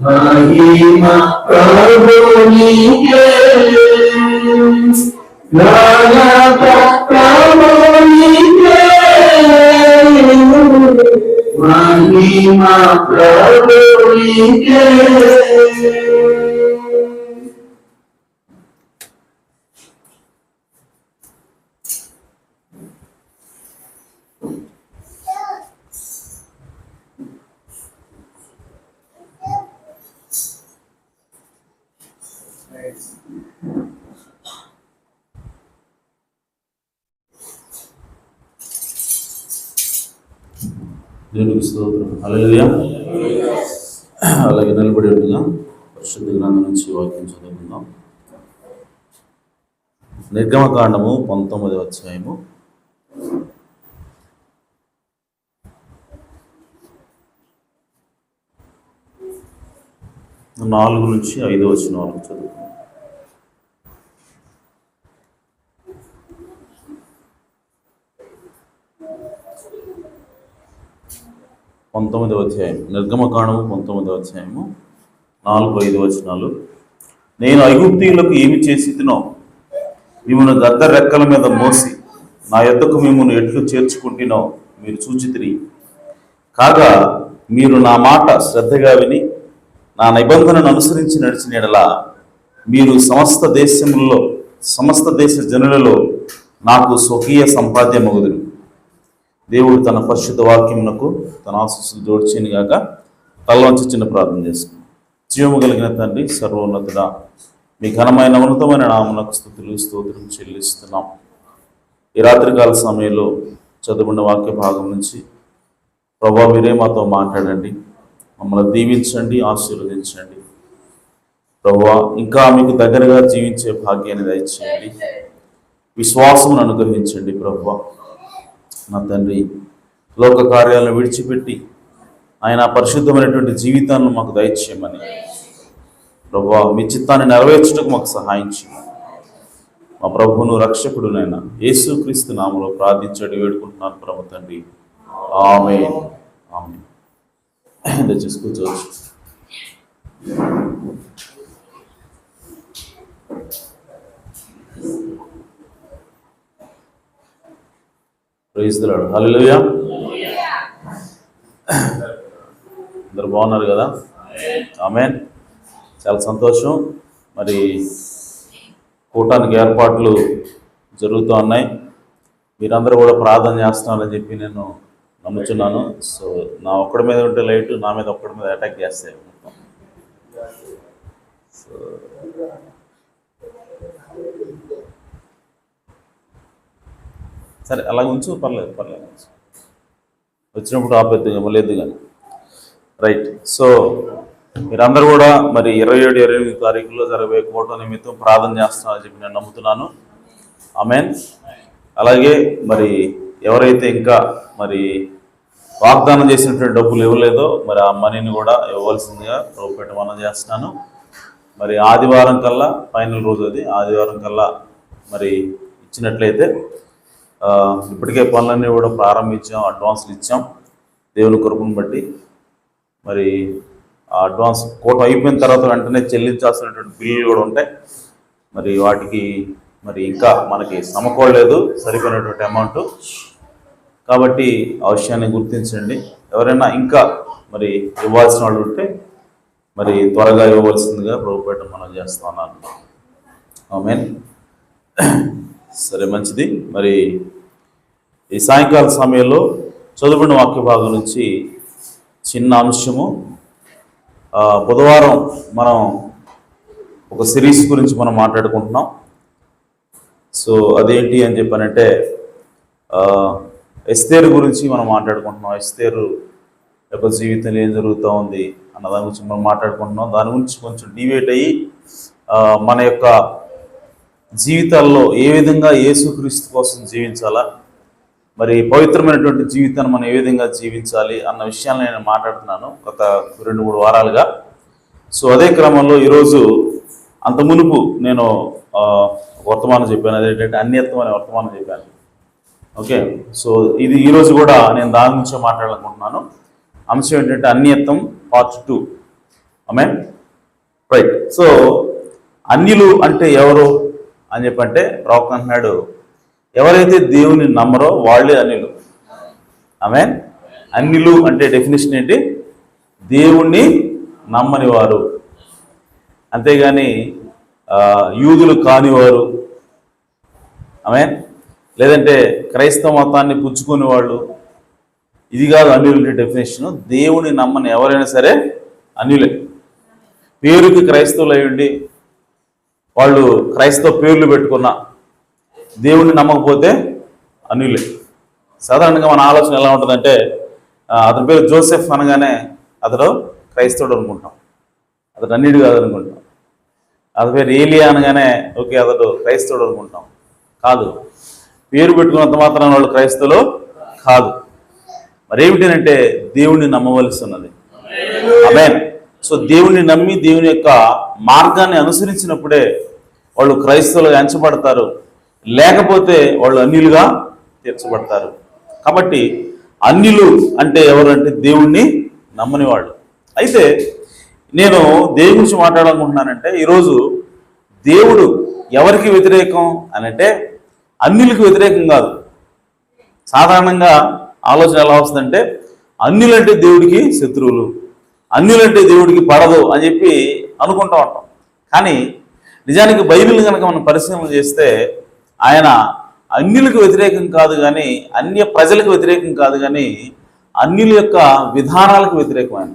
మహిమ ప్రభునికే ఘనత ప్రభునికే మహిమ ప్రభునికే. దేవునికి స్తోత్రం. హల్లెలూయా. అలాగే నిలబడి ఉంటున్నాం. పరిశుద్ధ గ్రంథం నుంచి వాక్యం చదువుకుందాం. నిర్గమకాండము 19వ అధ్యాయము 4 నుంచి 5వ వచనం వరకు చదువుకుందాం. నిర్గమకాండము 19వ అధ్యాయము 4-5 వచనాలు. నేను ఐగుప్తీయులకు ఏమి చేసితినో మిమ్మును గద్ద రెక్కల మీద మోసి నా యొద్దకు మిమ్మును ఎట్లు చేర్చుకుంటునో మీరు చూచితిరి. కాగా మీరు నా మాట శ్రద్ధగా విని నా నిబంధనను అనుసరించి నడిచిన యెడల మీరు సమస్త దేశ జనులలో నాకు స్వకీయ సంపాద్యమగుదురు. దేవుడు తన పరిశుద్ధ వాక్యమునకు తన ఆశీస్సులు జోడ్చేను గాక. తలవంచి చిన్న ప్రార్థన చేసుకున్నాం. జీవము కలిగిన తండ్రి, సర్వోన్నతుడా, మీ ఘనమైన ఉన్నతమైన నామమునకు స్తుతులు స్తోత్రం చెల్లిస్తున్నాం. ఈ రాత్రికాల సమయంలో చదువుకున్న వాక్య భాగం నుంచి ప్రభువా మీరే మాతో మాట్లాడండి, మమ్మల్ని దీవించండి, ఆశీర్వదించండి. ప్రభువా ఇంకా మీకు దగ్గరగా జీవించే భాగ్యాన్ని దయచేయండి, విశ్వాసమును అనుగ్రహించండి. ప్రభువా నా తండ్రి, లోక కార్యాలను విడిచిపెట్టి ఆయన పరిశుద్ధమైనటువంటి జీవితాలను మాకు దయచేయమని ప్రభువా మీ చిత్తాన్ని నెరవేర్చుటకు మాకు సహాయం చేయండి. మా ప్రభువును రక్షకుడునైనా యేసుక్రీస్తు నామములో ప్రార్థించడి వేడుకుంటున్నాను ప్రభు తండ్రి. ఆమేన్. ఆమేన్. దయచేసి కూర్చోవచ్చు. Praise the Lord. హల్లెలూయా. అందరూ బాగున్నారు కదా? ఆమేన్. చాలా సంతోషం. మరి కూటానికి ఏర్పాట్లు జరుగుతూ ఉన్నాయి. మీరందరూ కూడా ప్రార్థన చేస్తున్నారని చెప్పి నేను నమ్ముచున్నాను. సో నా ఒక్కడి మీద ఉంటే లైట్ నా మీద ఒక్కడి మీద అటాక్ చేస్తాయి మొత్తం. సో సరే అలాగ ఉంచు, పర్లేదు వచ్చినప్పుడు ఆపేద్దు లేదు కానీ. రైట్. సో మీరందరూ కూడా మరి 27-28 తారీఖులో జరగబోయే కోట నిమిత్తం ప్రార్థన చేస్తున్నారని చెప్పి నేను నమ్ముతున్నాను. ఆమేన్. అలాగే మరి ఎవరైతే ఇంకా మరి వాగ్దానం చేసినటువంటి డబ్బులు ఇవ్వలేదో మరి ఆ మనీని కూడా ఇవ్వవలసిందిగా రూపేట మనం చేస్తున్నాను. మరి ఆదివారం కల్లా ఫైనల్ రోజు, అది ఆదివారం కల్లా మరి ఇచ్చినట్లయితే ఇప్పటికే పనులన్నీ కూడా ప్రారంభించాం, అడ్వాన్స్లు ఇచ్చాం. దేవుని కృపను బట్టి మరి ఆ అడ్వాన్స్ కోట అయిపోయిన తర్వాత వెంటనే చెల్లించాల్సినటువంటి బిల్లులు కూడా ఉంటాయి. మరి వాటికి మరి ఇంకా మనకి సమకూడలేదు సరిపోయినటువంటి అమౌంట్. కాబట్టి ఆ విషయాన్ని గుర్తించండి. ఎవరైనా ఇంకా మరి ఇవ్వాల్సిన వాళ్ళు ఉంటే మరి త్వరగా ఇవ్వవలసిందిగా ప్రభుపేట మనం చేస్తున్నాను. ఆమేన్. సరే, మంచిది. మరి ఈ సాయంకాల సమయంలో చదువుకున్న వాక్య భాగం నుంచి చిన్న అంశము. బుధవారం మనం ఒక సిరీస్ గురించి మనం మాట్లాడుకుంటున్నాం. సో అదేంటి అని చెప్పానంటే ఎస్తేరు గురించి మనం మాట్లాడుకుంటున్నాం. ఎస్తేరు యొక్క జీవితంలో ఏం జరుగుతూ ఉంది అన్న దాని గురించి మనం మాట్లాడుకుంటున్నాం. దాని గురించి కొంచెం డివేట్ అయ్యి మన యొక్క జీవితాల్లో ఏ విధంగా యేసుక్రీస్తు కోసం జీవించాలా, మరి పవిత్రమైనటువంటి జీవితాన్ని మనం ఏ విధంగా జీవించాలి అన్న విషయాన్ని నేను మాట్లాడుతున్నాను గత 2-3 వారాలుగా. సో అదే క్రమంలో ఈరోజు అంత మునుపు నేను వర్తమానం చెప్పాను. అదేంటంటే అన్యత్వం అనే వర్తమానం చెప్పాను. ఓకే, సో ఇది ఈరోజు కూడా నేను దాని గురించి మాట్లాడాలనుకుంటున్నాను. అంశం ఏంటంటే అన్యత్వం పార్ట్ 2. ఆమేన్. రైట్. సో అన్యులు అంటే ఎవరు అని చెప్పంటే ప్రవక్త అంటున్నాడు, ఎవరైతే దేవుని నమ్మరో వాళ్ళే అన్యులు. ఆమేన్. అన్యులు అంటే డెఫినేషన్ ఏంటి? దేవుణ్ణి నమ్మని వారు, అంతేగాని యూదులు కానివారు, ఆమేన్, లేదంటే క్రైస్తవ మతాన్ని పుచ్చుకునే వాళ్ళు, ఇది కాదు అన్యులు అంటే డెఫినేషన్. దేవుని నమ్మని ఎవరైనా సరే అన్యులే. పేరుకి క్రైస్తవులు అయ్యండి, వాళ్ళు క్రైస్తవ పేర్లు పెట్టుకున్న దేవుణ్ణి నమ్మకపోతే అన్యులే. సాధారణంగా మన ఆలోచన ఎలా ఉంటుందంటే, అతని పేరు జోసెఫ్ అనగానే అతడు క్రైస్తవుడు అనుకుంటాం, అతడు అన్యుడు కాదు అనుకుంటాం. అతని పేరు ఏలియా అనగానే ఓకే అతడు క్రైస్తవుడు అనుకుంటాం. కాదు, పేరు పెట్టుకున్నంత మాత్రం వాళ్ళు క్రైస్తవులు కాదు. మరేమిటంటే దేవుణ్ణి నమ్మవలసి ఉన్నది. ఆమేన్. సో దేవుణ్ణి నమ్మి దేవుని యొక్క మార్గాన్ని అనుసరించినప్పుడే వాళ్ళు క్రైస్తవులుగా ఎంచబడతారు, లేకపోతే వాళ్ళు అన్యులుగా తీర్చబడతారు. కాబట్టి అన్యులు అంటే ఎవరు అంటే దేవుణ్ణి నమ్మని వాళ్ళు. అయితే నేను దేవుని గురించి మాట్లాడాలనుకుంటున్నానంటే, ఈరోజు దేవుడు ఎవరికి వ్యతిరేకం అని అంటే అన్యులకు వ్యతిరేకం కాదు. సాధారణంగా ఆలోచన ఎలా వస్తుందంటే, అన్యులంటే దేవుడికి శత్రువులు, అన్యులంటే దేవుడికి పడదు అని చెప్పి అనుకుంటూ ఉంటాం. కానీ నిజానికి బైబిల్ కనుక మనం పరిశీలన చేస్తే ఆయన అన్యులకు వ్యతిరేకం కాదు కానీ, అన్య ప్రజలకు వ్యతిరేకం కాదు కానీ, అన్యుల యొక్క విధానాలకు వ్యతిరేకం ఆయన.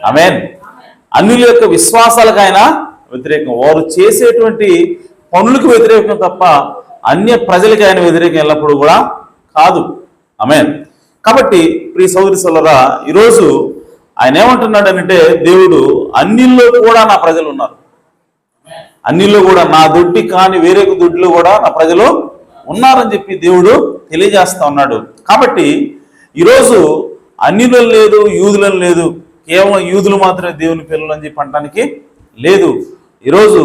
ఆమేన్. అన్యుల యొక్క విశ్వాసాలకు ఆయన వ్యతిరేకం, వారు చేసేటువంటి పనులకు వ్యతిరేకం తప్ప అన్య ప్రజలకి ఆయన వ్యతిరేకం ఎల్లప్పుడూ కూడా కాదు. ఆమేన్. కాబట్టి ప్రియ సోదరి సోదరులారా, ఈరోజు ఆయన ఏమంటున్నాడు అంటే, దేవుడు అన్యుల్లో కూడా నా ప్రజలు ఉన్నారు, అన్యుల్లో కూడా నా దొడ్డి కాని వేరే దొడ్డిలో కూడా నా ప్రజలు ఉన్నారని చెప్పి దేవుడు తెలియజేస్తా ఉన్నాడు. కాబట్టి ఈరోజు అన్యులను లేదు, యూదులను లేదు, కేవలం యూదులు మాత్రమే దేవుని పిల్లలు అని చెప్పి అనడానికి లేదు. ఈరోజు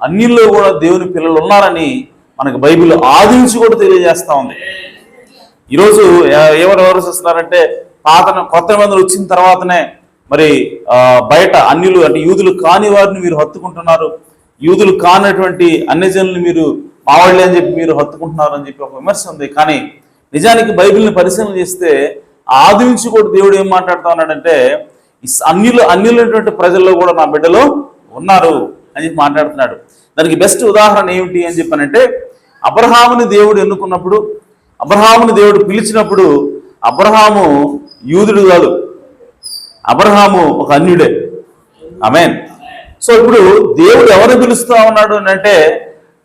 అన్యుల్లో కూడా దేవుని పిల్లలు ఉన్నారని మనకు బైబిల్ ఆది నుంచి కూడా తెలియజేస్తా ఉంది. ఈరోజు ఎవరు వస్తున్నారంటే, కొత్త మందులు వచ్చిన తర్వాతనే మరి బయట అన్యులు అంటే యూదులు కాని వారిని మీరు హత్తుకుంటున్నారు, యూదులు కానటువంటి అన్యజనులు మీరు మావాళ్ళే అని చెప్పి మీరు హత్తుకుంటున్నారు అని చెప్పి ఒక విమర్శ ఉంది. కానీ నిజానికి బైబిల్ని పరిశీలన చేస్తే ఆది నుంచి కూడా దేవుడు ఏం మాట్లాడుతూ ఉన్నాడంటే, అన్యులైనటువంటి ప్రజల్లో కూడా నా బిడ్డలు ఉన్నారు అని చెప్పి మాట్లాడుతున్నాడు. దానికి బెస్ట్ ఉదాహరణ ఏమిటి అని చెప్పానంటే, అబ్రహాముని దేవుడు ఎన్నుకున్నప్పుడు, అబ్రహాముని దేవుడు పిలిచినప్పుడు, అబ్రహాము యూదుడు కాదు, అబ్రహాము ఒక అన్యుడే. ఆమేన్. సో ఇప్పుడు దేవుడు ఎవరిని పిలుస్తా ఉన్నాడు అని అంటే,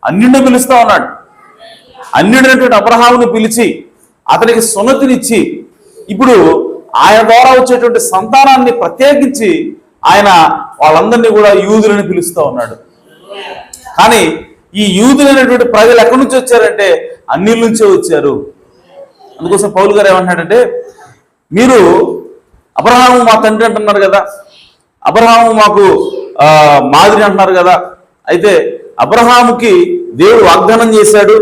అన్యుడిని పిలుస్తా ఉన్నాడు. అన్యుడైనటువంటి అబ్రహాముని పిలిచి అతనికి సున్నతినిచ్చి ఇప్పుడు ఆయన ద్వారా వచ్చేటువంటి సంతానాన్ని ప్రత్యేకించి ఆయన వాళ్ళందరినీ కూడా యూదులని పిలుస్తూ ఉన్నాడు. కానీ ఈ యూదులైనటువంటి ప్రజలు ఎక్కడి నుంచి వచ్చారంటే అన్యుల నుంచే వచ్చారు. అందుకోసం పౌలు గారు ఏమంటున్నాడంటే, మీరు అబ్రహాము మా తండ్రి అంటున్నారు కదా, అబ్రహాము మాకు మాదిరి అంటున్నారు కదా, అయితే అబ్రహాముకి దేవుడు వాగ్దానం చేశాడు,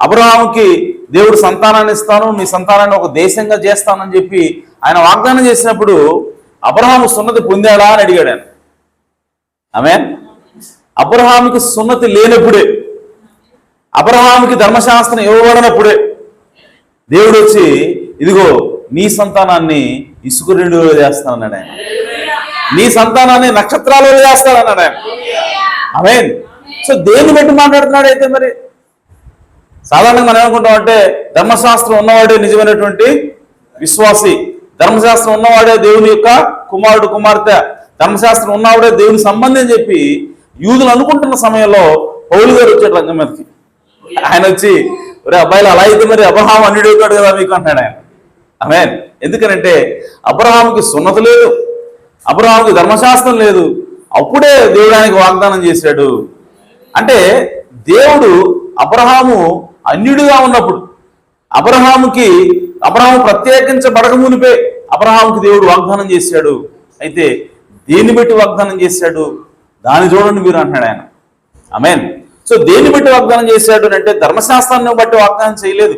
అబ్రహాముకి దేవుడు సంతానాన్ని ఇస్తాను, మీ సంతానాన్ని ఒక దేశంగా చేస్తానని చెప్పి ఆయన వాగ్దానం చేసినప్పుడు అబ్రహాము సున్నతి పొందాడా అని అడిగాడు ఆయన. ఆమేన్. అబ్రహాముకి సున్నతి లేనప్పుడే, అబ్రహాముకి ధర్మశాస్త్రం ఇవ్వబడినప్పుడే దేవుడు వచ్చి ఇదిగో నీ సంతానాన్ని ఇసుక రెండులో చేస్తానన్నాడు ఆయన, నీ సంతానాన్ని నక్షత్రాలలో చేస్తానన్నాడు ఆయన. ఆమేన్. సో దేన్ని బట్టి మాట్లాడుతున్నాడు అయితే మరి? సాధారణంగా మనం ఏమనుకుంటాం అంటే, ధర్మశాస్త్రం ఉన్నవాడే నిజమైనటువంటి విశ్వాసి, ధర్మశాస్త్రం ఉన్నవాడే దేవుని యొక్క కుమారుడు కుమార్తె, ధర్మశాస్త్రం ఉన్నవాడే దేవుని సంబంధం అని చెప్పి యూదులు అనుకుంటున్న సమయంలో పౌలు గారు వచ్చాడు రంగం మీదకి. ఆయన వచ్చి, ఒరే అబ్బాయిలు అలా అయితే మరి అబ్రహాము అన్యుడు అవుతాడు కదా మీకు అంటాడు ఆయన. ఆమేన్. ఎందుకనంటే అబ్రహాముకి సున్నతి లేదు, అబ్రహాముకి ధర్మశాస్త్రం లేదు, అప్పుడే దేవుడు ఆయనకి వాగ్దానం చేశాడు. అంటే దేవుడు అబ్రహాము అన్యుడిగా ఉన్నప్పుడు, అబ్రహాము ప్రత్యేకించబడక మునిపే అబ్రహాముకి దేవుడు వాగ్దానం చేశాడు. అయితే దేన్ని బట్టి వాగ్దానం చేశాడు దాన్ని చూడండి మీరు అంటున్నాడు ఆయన. ఆమేన్. సో దేన్ని బట్టి వాగ్దానం చేశాడు అంటే ధర్మశాస్త్రాన్ని బట్టి వాగ్దానం చేయలేదు,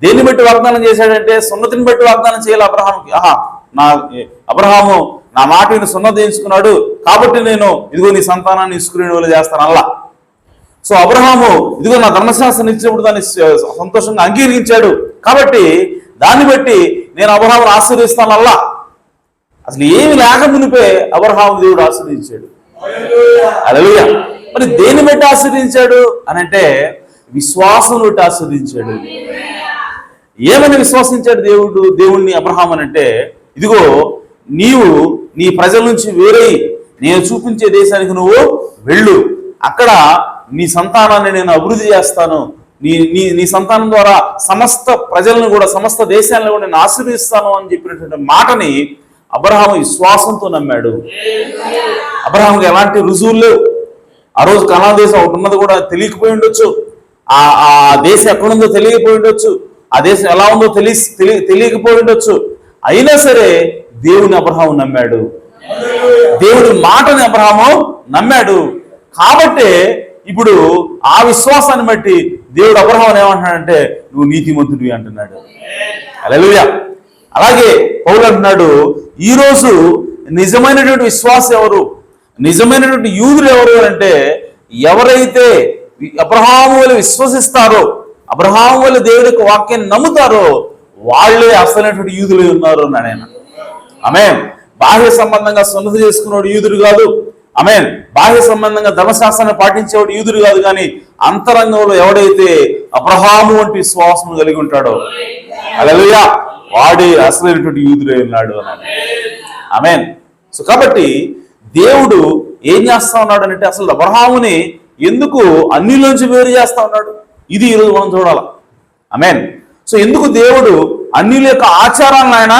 దేన్ని బట్టి వాగ్దానం చేశాడంటే సున్నతిని బట్టి వాగ్దానం చేయాలి అబ్రహాంకి. అబ్రహాము నా మాట విని సున్నతి చేయించుకున్నాడు కాబట్టి నేను ఇదిగో నీ సంతానాన్ని ఇసుకునే వాళ్ళు చేస్తాను అల్లా. సో అబ్రహాము ఇదిగో నా ధర్మశాస్త్రం ఇచ్చినప్పుడు దాన్ని సంతోషంగా అంగీకరించాడు కాబట్టి దాన్ని బట్టి నేను అబ్రహామును ఆశీర్వదిస్తాను అల్లా. అసలు ఏమి లేక మునిపే అబ్రహాము దేవుడు ఆశీర్వదించాడు. హల్లెలూయా. మరి దేన్ని బట్టి ఆశీర్వదించాడు అని అంటే విశ్వాసం బట్టి ఆశీర్వదించాడు. ఏమని విశ్వసించాడు దేవుణ్ణి అబ్రహాం అని అంటే, ఇదిగో నీవు నీ ప్రజల నుంచి వేరై నేను చూపించే దేశానికి నువ్వు వెళ్ళు, అక్కడ నీ సంతానాన్ని నేను అభివృద్ధి చేస్తాను, నీ సంతానం ద్వారా సమస్త ప్రజలను కూడా సమస్త దేశాలను కూడా నేను ఆశీర్వదిస్తాను అని చెప్పినటువంటి మాటని అబ్రహాము విశ్వాసంతో నమ్మాడు. అబ్రహాంకి ఎలాంటి రుజువులు లేవు. ఆ రోజు కనాన్ దేశం ఒకటి ఉన్నది కూడా తెలియకపోయి ఉండొచ్చు, ఆ దేశం ఎక్కడుందో తెలియకపోయి ఉండొచ్చు, ఆ దేశం ఎలా ఉందో తెలియకపోయి ఉండొచ్చు. అయినా సరే దేవుని అబ్రహాము నమ్మాడు, దేవుడి మాటని అబ్రహాము నమ్మాడు. కాబట్టే ఇప్పుడు ఆ విశ్వాసాన్ని బట్టి దేవుడు అబ్రహాముని ఏమంటున్నాడంటే నువ్వు నీతిమంతుడివి అంటున్నాడు. హల్లెలూయా. అలాగే పౌలు అంటున్నాడు, ఈరోజు నిజమైనటువంటి విశ్వాసం ఎవరు, నిజమైనటువంటి యూదులు ఎవరు అంటే ఎవరైతే అబ్రహాము వల్ల విశ్వసిస్తారో, అబ్రహాము వల్ల దేవుడి యొక్క వాక్యాన్ని నమ్ముతారో వాళ్ళే అసలైనటువంటి యూదులు ఉన్నారు అన్నాడు ఆయన. ఆమేన్. బాహ్య సంబంధంగా సున్నతి చేసుకున్నాడు యూదుడు కాదు. ఆమేన్. బాహ్య సంబంధంగా ధర్మశాస్త్రాన్ని పాటించేవాడు యూదుడు కాదు, కానీ అంతరంగంలో ఎవడైతే అబ్రహాము వంటి విశ్వాసం కలిగి ఉంటాడో హల్లెలూయా వాడే అసలైనటువంటి యూదుడై ఉన్నాడు అన్నాడు. ఆమేన్. సో కాబట్టి దేవుడు ఏం చేస్తా ఉన్నాడు అంటే అసలు అబ్రహాముని ఎందుకు అన్నిలోంచి వేరు చేస్తా ఉన్నాడు, ఇది ఈరోజు మనం చూడాలి. ఆమేన్. సో ఎందుకు దేవుడు అన్యుల యొక్క ఆచారాలను ఆయన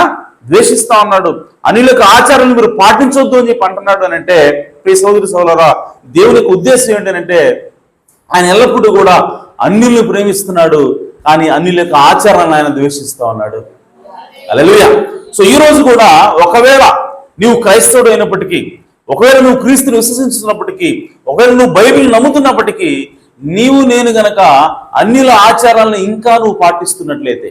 ద్వేషిస్తా ఉన్నాడు, అన్యుల యొక్క ఆచారాలను మీరు పాటించొద్దు అని చెప్పి అంటున్నాడు అని అంటే, ప్రియ సోదరి సోదరులారా, దేవుని యొక్క ఉద్దేశం ఏంటంటే ఆయన ఎల్లప్పుడూ కూడా అన్యుల్ని ప్రేమిస్తున్నాడు, కానీ అన్యుల యొక్క ఆచారాలను ఆయన ద్వేషిస్తా ఉన్నాడు. హల్లెలూయా. సో ఈ రోజు కూడా ఒకవేళ నీవు క్రైస్తవుడు అయినప్పటికీ, ఒకవేళ నువ్వు క్రీస్తుని విశ్వసించుతున్నప్పటికీ, ఒకవేళ నువ్వు బైబిల్ నమ్ముతున్నప్పటికీ, నేను గనక అన్యుల ఆచారాలను ఇంకా నువ్వు పాటిస్తున్నట్లయితే,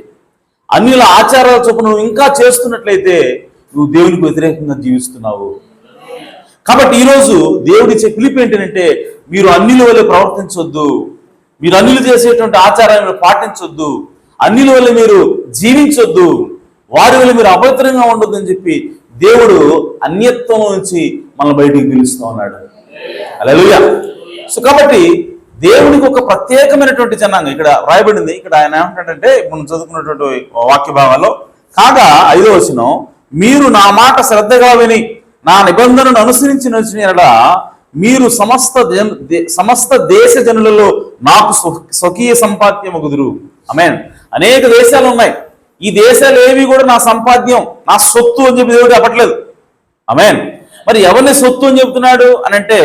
అన్యుల ఆచారాల చొప్పున నువ్వు ఇంకా చేస్తున్నట్లయితే నువ్వు దేవునికి వ్యతిరేకంగా జీవిస్తున్నావు. కాబట్టి ఈరోజు దేవుడిచ్చే పిలుపు ఏంటంటే మీరు అన్యుల వల్ల ప్రవర్తించొద్దు, మీరు అన్యులు చేసేటువంటి ఆచారాలను పాటించొద్దు, అన్యుల వల్ల మీరు జీవించొద్దు, వారి వల్ల మీరు అపవిత్రంగా ఉండొద్దు అని చెప్పి దేవుడు అన్యత్వం నుంచి మనల్ని బయటికి పిలుస్తూ ఉన్నాడు. హల్లెలూయా. సో కాబట్టి దేవునికి ఒక ప్రత్యేకమైనటువంటి జనాంగం ఇక్కడ రాయబడింది. ఇక్కడ ఆయన ఏమంటాడంటే మనం చదువుకున్నటువంటి వాక్య భాగాల్లో, కాగా 5వ వచనం, మీరు నా మాట శ్రద్ధగా విని నా నిబంధనను అనుసరించి నడిచిన మీరు సమస్త దేశ జనులలో నాకు స్వకీయ సంపాద్యమగుదురు. ఆమేన్. అనేక దేశాలు ఉన్నాయి, ఈ దేశాలు ఏవి కూడా నా సంపాద్యం, నా సొత్తు అని చెప్పి దేవుడు చెప్పట్లేదు. ఆమేన్. మరి ఎవరిని సొత్తు అని చెప్తున్నాడు అని అంటే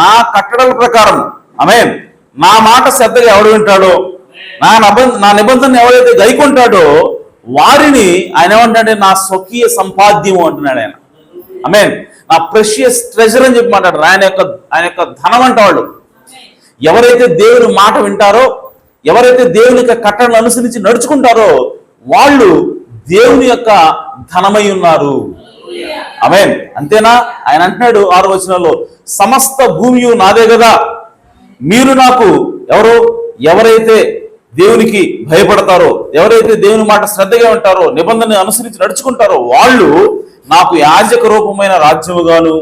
నా కట్టడల ప్రకారం, ఆమేన్, నా మాట శ్రద్ధగా ఎవడు వింటాడో, నా నిబంధన ఎవరైతే గైకొంటాడో వారిని ఆయన ఏమంటాడంటే నా స్వకీయ సంపాద్యము అంటున్నాడు ఆయన. ఆమేన్. నా ప్రెషియస్ ట్రెజర్ అని చెప్పి మాట్లాడారు. ఆయన యొక్క ధనం అంటాడు. ఎవరైతే దేవుని మాట వింటారో, ఎవరైతే దేవుని యొక్క కట్టడలను అనుసరించి నడుచుకుంటారో వాళ్ళు దేవుని యొక్క ధనమై ఉన్నారు. ఆమేన్. అంతేనా? ఆయన అంటున్నాడు 6వ వచనంలో, సమస్త భూమి నాదే కదా, మీరు నాకు ఎవరైతే దేవునికి భయపడతారో, ఎవరైతే దేవుని మాట శ్రద్ధగా ఉంటారో, నిబంధనని అనుసరించి నడుచుకుంటారో వాళ్ళు నాకు యాజక రూపమైన రాజ్యముగాను.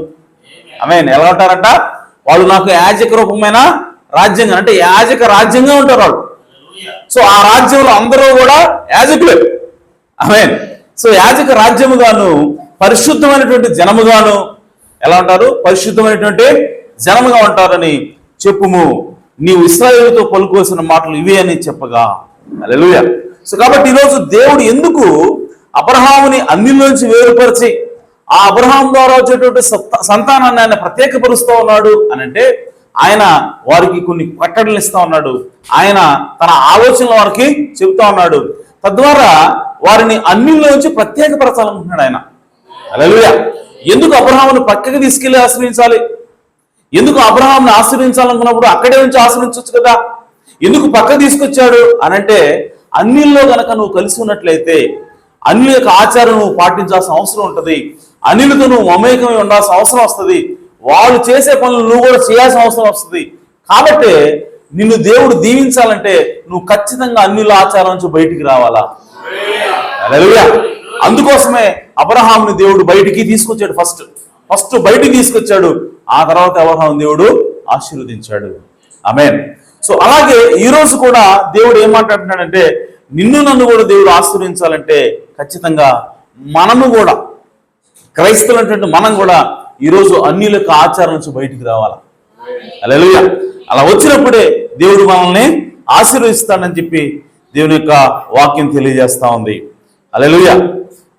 ఆమేన్. ఎలా ఉంటారంట? వాళ్ళు నాకు యాజక రూపమైన రాజ్యంగా, అంటే యాజక రాజ్యంగా ఉంటారు వాళ్ళు. సో ఆ రాజ్యంలో అందరూ కూడా యాజకులే. ఆమేన్. సో యాజక రాజ్యముగాను, పరిశుద్ధమైనటువంటి జనముగాను ఎలా ఉంటారు? పరిశుద్ధమైనటువంటి జనముగా ఉంటారని చెప్పుము, నీవు ఇశ్రాయేలుతో పలుకోవాల్సిన మాటలు ఇవే అని చెప్పగా. హల్లెలూయా. సో కాబట్టి ఈరోజు దేవుడు ఎందుకు అబ్రహాముని అన్నిలోంచి వేరుపరిచి ఆ అబ్రహాం ద్వారా వచ్చేటువంటి సంతానాన్ని ఆయన ప్రత్యేకపరుస్తూ ఉన్నాడు అని అంటే, ఆయన వారికి కొన్ని కట్టడలు ఇస్తా ఉన్నాడు, ఆయన తన ఆలోచనలు వారికి చెప్తా ఉన్నాడు, తద్వారా వారిని అన్నిలోంచి ప్రత్యేకపరచాలనుకుంటున్నాడు ఆయన. హల్లెలూయా. ఎందుకు అబ్రహామును పక్కకి తీసుకెళ్లి ఆశ్రయించాలి? ఎందుకు అబ్రహాంని ఆశ్రయించాలనుకున్నప్పుడు అక్కడే నుంచి ఆశ్రయించవచ్చు కదా? ఎందుకు పక్కకు తీసుకొచ్చాడు అనంటే అన్నిల్లో గనక నువ్వు కలిసి ఉన్నట్లయితే అన్యుల యొక్క ఆచారం నువ్వు పాటించాల్సిన అవసరం ఉంటుంది. అన్యులతో నువ్వు మమేకమై ఉండాల్సిన అవసరం వస్తుంది. వాళ్ళు చేసే పనులు నువ్వు కూడా చేయాల్సిన అవసరం వస్తుంది. కాబట్టి నిన్ను దేవుడు దీవించాలంటే నువ్వు ఖచ్చితంగా అన్యుల ఆచారం నుంచి బయటికి రావాలా. హల్లెలూయా. అందుకోసమే అబ్రహాముని దేవుడు బయటికి తీసుకొచ్చాడు. ఫస్ట్ బయటికి తీసుకొచ్చాడు. ఆ తర్వాత అబ్రహాము దేవుడు ఆశీర్వదించాడు. ఆమేన్. సో అలాగే ఈరోజు కూడా దేవుడు ఏం మాట్లాడుతున్నాడంటే నిన్ను నన్ను కూడా దేవుడు ఆశీర్వదించాలంటే ఖచ్చితంగా మనము కూడా క్రైస్తవులైనటువంటి మనం కూడా ఈరోజు అన్యుల యొక్క ఆచారం నుంచి బయటికి రావాలా. హల్లెలూయా. అలా వచ్చినప్పుడే దేవుడు మనల్ని ఆశీర్వదిస్తాడని చెప్పి దేవుని యొక్క వాక్యం తెలియజేస్తా ఉంది. హల్లెలూయా.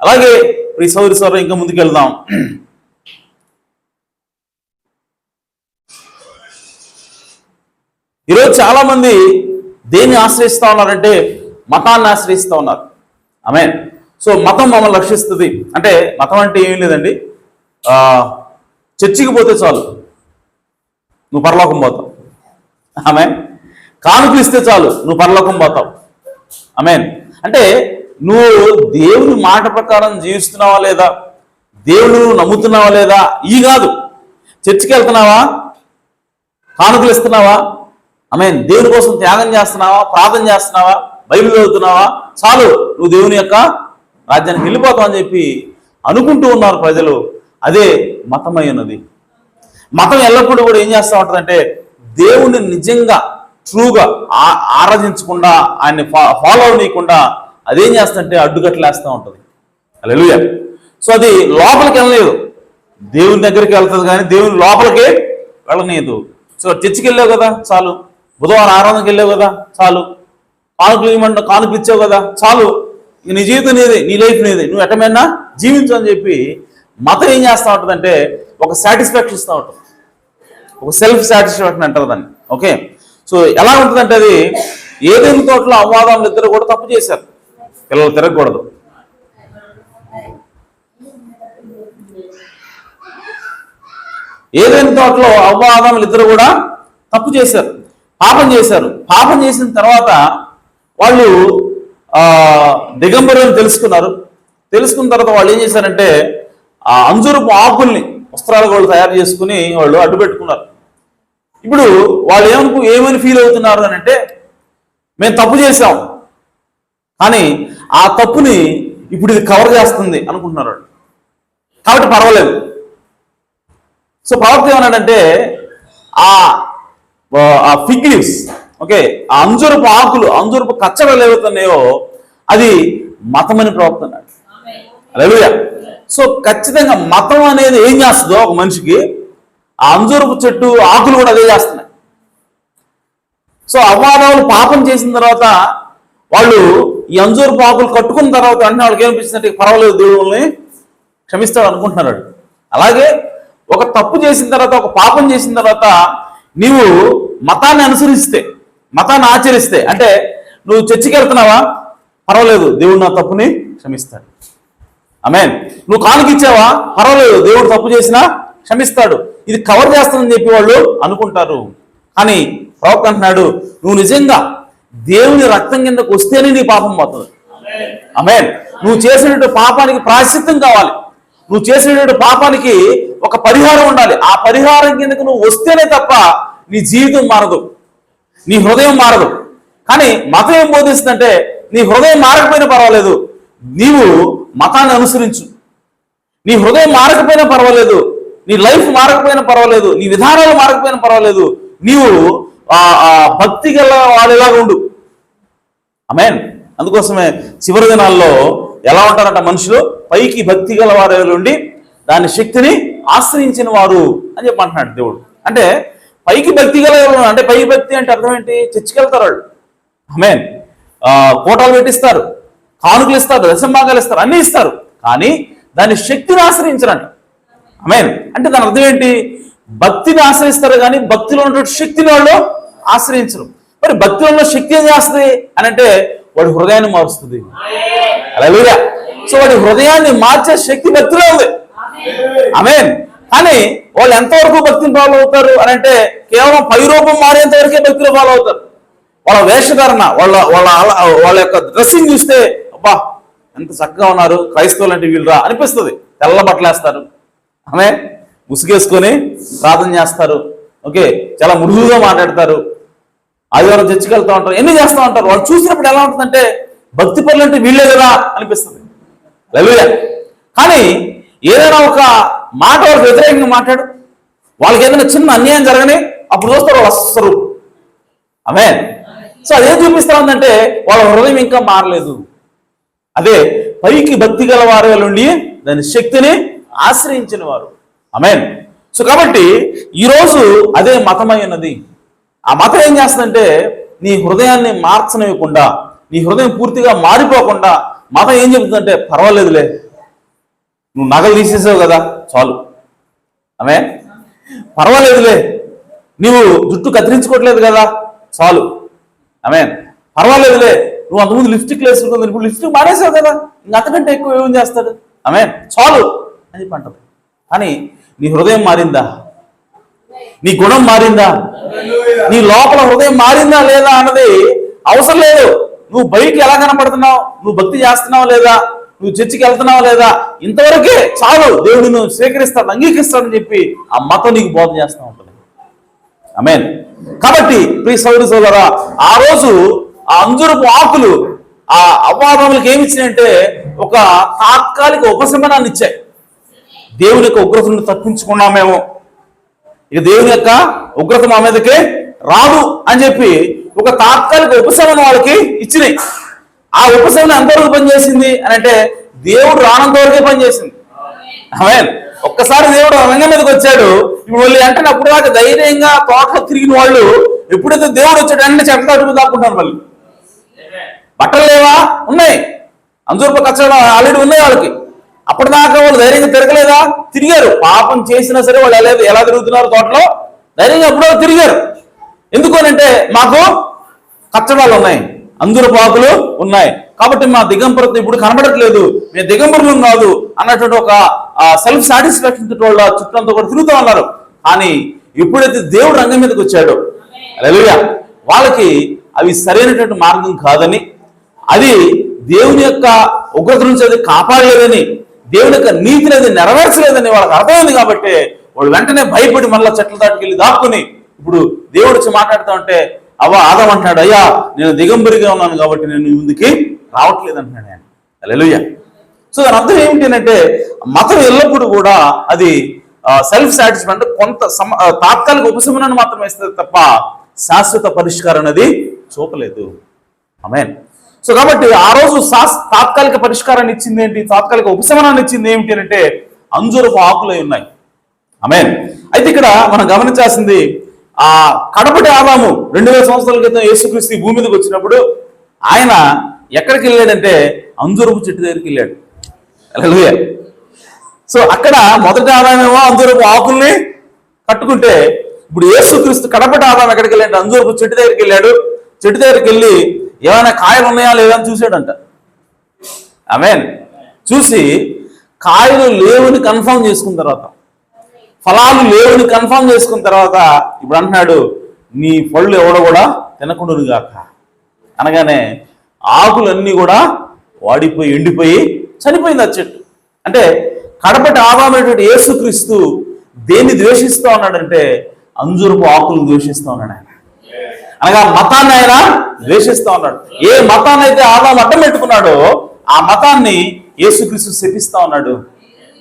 అలాగే ఈ సోదరి ఇంకా ముందుకెళ్దాం. ఈరోజు చాలా మంది దేన్ని ఆశ్రయిస్తూ ఉన్నారంటే మతాన్ని ఆశ్రయిస్తూ ఉన్నారు. ఆమేన్. సో మతం మమ్మల్ని రక్షిస్తుంది అంటే మతం అంటే ఏమీ లేదండి, చర్చికి పోతే చాలు నువ్వు పరలోకం పోతావు. ఆమేన్. కానుకలు ఇస్తే చాలు నువ్వు పరలోకం పోతావు. ఆమేన్. అంటే నువ్వు దేవుని మాట ప్రకారం జీవిస్తున్నావా లేదా, దేవుని నువ్వు నమ్ముతున్నావా లేదా ఈ కాదు. చర్చికి వెళ్తున్నావా, కానుకలు ఇస్తున్నావా, ఆమేన్, దేవుని కోసం త్యాగం చేస్తున్నావా, ప్రార్థన చేస్తున్నావా, బైబిల్ చదువుతున్నావా, చాలు నువ్వు దేవుని యొక్క రాజ్యానికి వెళ్ళిపోతావు అని చెప్పి అనుకుంటూ ఉన్నారు ప్రజలు. అదే మతమై ఉన్నది. మతం ఎల్లప్పుడూ కూడా ఏం చేస్తూ ఉంటుందంటే దేవుని నిజంగా ట్రూగా ఆరాధించకుండా ఆయన్ని ఫాలో అవ్వకుండా అదేం చేస్తుంటే అడ్డుకట్లు వేస్తూ ఉంటుంది. హల్లెలూయా. సో అది లోపలికి వెళ్ళలేదు, దేవుని దగ్గరికి వెళ్తుంది కానీ దేవుని లోపలికి వెళ్ళలేదు. సో చర్చికి వెళ్ళావు కదా చాలు, బుధవారం ఆరాధనకి వెళ్ళావు కదా చాలు, కానుకలు ఇచ్చావు కదా చాలు, నీ జీవితం నీది, నీ లైఫ్ నీది, నువ్వు ఎటమైనా జీవించు అని చెప్పి మతం ఏం చేస్తూ ఉంటుందంటే ఒక సాటిస్ఫాక్షన్ ఇస్తూ ఉంటుంది, ఒక సెల్ఫ్ సాటిస్ఫాక్షన్ అంటారు దాన్ని. ఓకే. సో ఎలా ఉంటుందంటే అది ఏదైనా తోటలో అవ్వాదాములు ఇద్దరు కూడా తప్పు చేశారు, పిల్లలు తిరగకూడదు. ఏదైనా తోటలో అవ్వాదాములు ఇద్దరు కూడా తప్పు చేశారు, పాపం చేశారు. పాపం చేసిన తర్వాత వాళ్ళు దిగంబరులను తెలుసుకున్న తర్వాత వాళ్ళు ఏం చేశారంటే ఆ అంజూరపు ఆకుల్ని వస్త్రాలు వాళ్ళు తయారు చేసుకుని వాళ్ళు అడ్డు పెట్టుకున్నారు. ఇప్పుడు వాళ్ళు ఏమని ఫీల్ అవుతున్నారు అని అంటే మేము తప్పు చేశాం కానీ ఆ తప్పుని ఇప్పుడు ఇది కవర్ చేస్తుంది అనుకుంటున్నారు వాళ్ళు, కాబట్టి పర్వాలేదు. సో ప్రవక్త ఏమన్నాడంటే ఆ ఫిగ్ లీవ్స్, ఓకే, ఆ అంజూరపు ఆకులు, అంజూరపు కచ్చడలు ఏవైతున్నాయో అది మతం అని ప్రవక్త అన్నాడు. హల్లెలూయా. సో ఖచ్చితంగా మతం అనేది ఏం చేస్తుందో ఒక మనిషికి ఆ అంజూరపు చెట్టు ఆకులు కూడా అదే చేస్తున్నాయి. సో అవ్వాదాములు పాపం చేసిన తర్వాత వాళ్ళు ఈ అంజూరపు ఆకులు కట్టుకున్న తర్వాత అంటే వాళ్ళకి ఏమనిపిస్తుందంటే పర్వాలేదు దేవుళ్ళని క్షమిస్తాడు అనుకుంటున్నాడు. అలాగే ఒక తప్పు చేసిన తర్వాత, ఒక పాపం చేసిన తర్వాత నీవు మతాన్ని అనుసరిస్తే, మతాన్ని ఆచరిస్తే, అంటే నువ్వు చర్చికి వెళ్తున్నావా పర్వాలేదు దేవుడు నా తప్పుని క్షమిస్తాడు. ఆమేన్. నువ్వు కానుకిచ్చావా పర్వాలేదు దేవుడు తప్పు చేసినా క్షమిస్తాడు, ఇది కవర్ చేస్తుందని చెప్పి వాళ్ళు అనుకుంటారు. కానీ ప్రవక్త అంటున్నాడు నువ్వు నిజంగా దేవుని రక్తం కిందకు వస్తేనే నీ పాపం పోతుంది. ఆమేన్. నువ్వు చేసినటువంటి పాపానికి ప్రాయశ్చిత్తం కావాలి, నువ్వు చేసినటువంటి పాపానికి ఒక పరిహారం ఉండాలి. ఆ పరిహారం కిందకు నువ్వు వస్తేనే తప్ప నీ జీవితం మారదు, నీ హృదయం మారదు. కానీ మతం ఏం బోధిస్తుందంటే నీ హృదయం మారకపోయినా పర్వాలేదు, నీవు మతాన్ని అనుసరించు. నీ హృదయం మారకపోయినా పర్వాలేదు, నీ లైఫ్ మారకపోయినా పర్వాలేదు, నీ విధానాలు మారకపోయినా పర్వాలేదు, నీవు భక్తి గల వాడిలాగా ఉండు. ఆమేన్. అందుకోసమే చివరి దినాల్లో ఎలా ఉంటారంట మనుషులు, పైకి భక్తి గల వారు ఉండి దాని శక్తిని ఆశ్రయించిన వారు అని చెప్పి అంటున్నాడు దేవుడు. అంటే పైకి భక్తి గల అంటే పై భక్తి అంటే అర్థం ఏంటి? చర్చికి వెళ్తారు వాళ్ళు. ఆమేన్. కోటాలు పెట్టిస్తారు, కానుకలు ఇస్తారు, దశంభాగాలు ఇస్తారు, అన్నీ ఇస్తారు, కానీ దాని శక్తిని ఆశ్రయించరండి. ఆమేన్. అంటే దాని అర్థం ఏంటి? భక్తిని ఆశ్రయిస్తారు కానీ భక్తిలో ఉన్నటువంటి శక్తిని వాళ్ళు ఆశ్రయించరు. మరి భక్తిలో ఉన్న శక్తి ఏం చేస్తుంది అని అంటే వాడి హృదయాన్ని మారుస్తుంది. హల్లెలూయా. సో వాడి హృదయాన్ని మార్చే శక్తి భక్తిలో ఉంది. ఆమేన్. కానీ వాళ్ళు ఎంతవరకు భక్తిని ఫాలో అవుతారు అని అంటే కేవలం పై రూపం మారేంత వరకే భక్తిలో ఫాలో అవుతారు. వాళ్ళ వేషధారణ, వాళ్ళ వాళ్ళ వాళ్ళ యొక్క డ్రెస్సింగ్ చూస్తే అబ్బా ఎంత చక్కగా ఉన్నారు, క్రైస్తవులు అంటే వీళ్ళరా అనిపిస్తుంది. తెల్ల బట్టలు వేస్తారు, ఆమె ముసుగేసుకొని ప్రార్థన చేస్తారు, ఓకే, చాలా మృదువుగా మాట్లాడతారు, ఆదివారం చర్చికి వెళ్తూ ఉంటారు, ఎన్ని చేస్తూ ఉంటారు. వాళ్ళు చూసినప్పుడు ఎలా ఉంటుందంటే భక్తి పనులు అంటే వీళ్ళే కదా అనిపిస్తుంది. హల్లెలూయా. కానీ ఏదైనా ఒక మాట వాళ్ళకి వ్యతిరేకంగా మాట్లాడు, వాళ్ళకి ఏదైనా చిన్న అన్యాయం జరగని అప్పుడు చూస్తారు వాళ్ళు వస్తారు. ఆమేన్. సో అదేం చూపిస్తా ఉందంటే వాళ్ళ హృదయం ఇంకా మారలేదు. అదే పైకి భక్తి గల వారి నుండి దాని శక్తిని ఆశ్రయించిన వారు. ఆమేన్. సో కాబట్టి ఈరోజు అదే మతమై ఉన్నది. ఆ మతం ఏం చేస్తుందంటే నీ హృదయాన్ని మార్చనివ్వకుండా, నీ హృదయం పూర్తిగా మారిపోకుండా మతం ఏం చెబుతుందంటే పర్వాలేదులే, నువ్వు నగలు తీసేసావు కదా చాలు, ఆమేన్, పర్వాలేదులే, నీవు జుట్టు కత్తిరించుకోవట్లేదు కదా చాలు, ఆమేన్, పర్వాలేదులే, నువ్వు అంతకుముందు లిప్స్టిక్ వేసుకుంటుంది ఇప్పుడు లిప్స్టిక్ మానేసావు కదా, ఇంక అంతకంటే ఎక్కువ ఏం చేస్తాడు, ఆమేన్, చాలు అని చెప్పంటారు. కానీ నీ హృదయం మారిందా? నీ గుణం మారిందా? నీ లోపల హృదయం మారిందా లేదా అన్నది అవసరం లేదు. నువ్వు బయటికి ఎలా కనపడుతున్నావు, నువ్వు భక్తి చేస్తున్నావు లేదా, నువ్వు చర్చికి వెళ్తున్నావు లేదా, ఇంతవరకే చాలు, దేవుడు నువ్వు స్వీకరిస్తాడు, అంగీకరిస్తాడని చెప్పి ఆ మతం నీకు బోధ చేస్తూ ఉంటుంది. ఆమేన్. కాబట్టి ప్రియ సోదరి సోదరా, ఆ రోజు ఆ అంజూరపు ఆకులు ఆ అవ్వాదములకు ఏమి ఇచ్చినాయంటే ఒక తాత్కాలిక ఉపశమనాన్ని ఇచ్చాయి. దేవుని యొక్క ఉగ్రత నుండి తప్పించుకున్నామేమో, ఇక దేవుని యొక్క ఉగ్రత మా మీదకే రాదు అని చెప్పి ఒక తాత్కాలిక ఉపశమనం వాళ్ళకి ఇచ్చినాయి. ఆ ఉపశమనం ఎంతవరకు పనిచేసింది అని అంటే దేవుడు రానంత వరకే పనిచేసింది. ఆమేన్. ఒక్కసారి దేవుడు రంగం మీదకి వచ్చాడు, ఇప్పుడు మళ్ళీ అంటే అప్పుడు దాకా ధైర్యంగా తోటలో తిరిగిన వాళ్ళు ఎప్పుడైతే దేవుడు వచ్చాడు అంటే చెట్ల అడుగు దాక్కుంటారు. మళ్ళీ బట్టలు లేవా? ఉన్నాయి, అంజూరపు కచ్చడం ఆల్రెడీ ఉన్నాయి వాళ్ళకి. అప్పటిదాకా వాళ్ళు ధైర్యంగా తిరగలేదా? తిరిగారు. పాపం చేసినా సరే వాళ్ళు ఎలా తిరుగుతున్నారు తోటలో ధైర్యంగా ఎప్పుడో తిరిగారు. ఎందుకు అంటే మాకు కచ్చడాలు ఉన్నాయి, అంజూరపు ఆకులు ఉన్నాయి, కాబట్టి మా దిగంబరత ఇప్పుడు కనబడట్లేదు, మేము దిగంబరులు కాదు అన్నటువంటి ఒక సెల్ఫ్ సాటిస్ఫాక్షన్ వాళ్ళ చుట్టంతో కూడా తిరుగుతూ ఉన్నారు. కానీ ఎప్పుడైతే దేవుడు రంగం మీదకి వచ్చాడో హల్లెలూయా, వాళ్ళకి అవి సరైనటువంటి మార్గం కాదని, అది దేవుని యొక్క ఉగ్రత నుంచి అది కాపాడలేదని, దేవుని యొక్క నీతిని అది నెరవేర్చలేదని వాళ్ళకి అర్థమైంది. కాబట్టి వాళ్ళు వెంటనే భయపడి మళ్ళీ చెట్ల దాటికెళ్ళి దాక్కుని ఇప్పుడు దేవుడు వచ్చి మాట్లాడుతూ ఉంటే ఆదాం అంటున్నాడు, అయ్యా నేను దిగంబరిగా ఉన్నాను కాబట్టి నేను ముందుకి రావట్లేదు అంటున్నాడు ఆయన. హల్లెలూయా. సో దాని అర్థం ఏమిటి అంటే మతం ఎల్లప్పుడూ కూడా అది సెల్ఫ్ సాటిస్ఫై అంటే కొంత తాత్కాలిక ఉపశమనాన్ని మాత్రం ఇస్తుంది తప్ప శాశ్వత పరిష్కారం అనేది చూపలేదు. ఆమేన్. సో కాబట్టి ఆ రోజు తాత్కాలిక పరిష్కారాన్ని ఇచ్చింది ఏంటి, తాత్కాలిక ఉపశమనాన్ని ఇచ్చింది ఏమిటి అంటే అంజూరపు ఆకులై ఉన్నాయి. ఆమేన్. అయితే ఇక్కడ మనం గమనించాల్సింది ఆ కడపటి ఆదాము 2000 సంవత్సరాల క్రితం యేసుక్రీస్తు భూమి మీదకి వచ్చినప్పుడు ఆయన ఎక్కడికి వెళ్ళాడంటే అంజూరపు చెట్టు దగ్గరికి వెళ్ళాడు. హల్లెలూయా. సో అక్కడ మొదటి ఆదామేమో అంజూరపు ఆకుల్ని కట్టుకుంటే ఇప్పుడు యేసుక్రీస్తు కడపటి ఆదాం ఎక్కడికి వెళ్ళాడు, అంజూరపు చెట్టు దగ్గరికి వెళ్ళాడు. చెట్టు దగ్గరికి వెళ్ళి ఏమైనా కాయలు ఉన్నాయా లేదా అని చూశాడంట. ఆమేన్. చూసి కాయలు లేవుని కన్ఫర్మ్ చేసుకున్న తర్వాత, ఫలాలు లేవుని కన్ఫర్మ్ చేసుకున్న తర్వాత ఇప్పుడు అంటున్నాడు, నీ పళ్ళు ఎవడో కూడా తినకుండును గాక అనగానే ఆకులన్నీ కూడా వాడిపోయి ఎండిపోయి చనిపోయింది ఆ చెట్టు. అంటే కడపటి ఆదామైనటువంటి యేసుక్రీస్తు దేన్ని ద్వేషిస్తూ ఉన్నాడంటే అంజూరపు ఆకులను ద్వేషిస్తూ ఉన్నాడు ఆయన. అనగా మతాన్ని ఆయన ద్వేషిస్తూ ఉన్నాడు. ఏ మతాన్ని అయితే ఆదాం అడ్డం పెట్టుకున్నాడో ఆ మతాన్ని యేసుక్రీస్తు శపిస్తా ఉన్నాడు.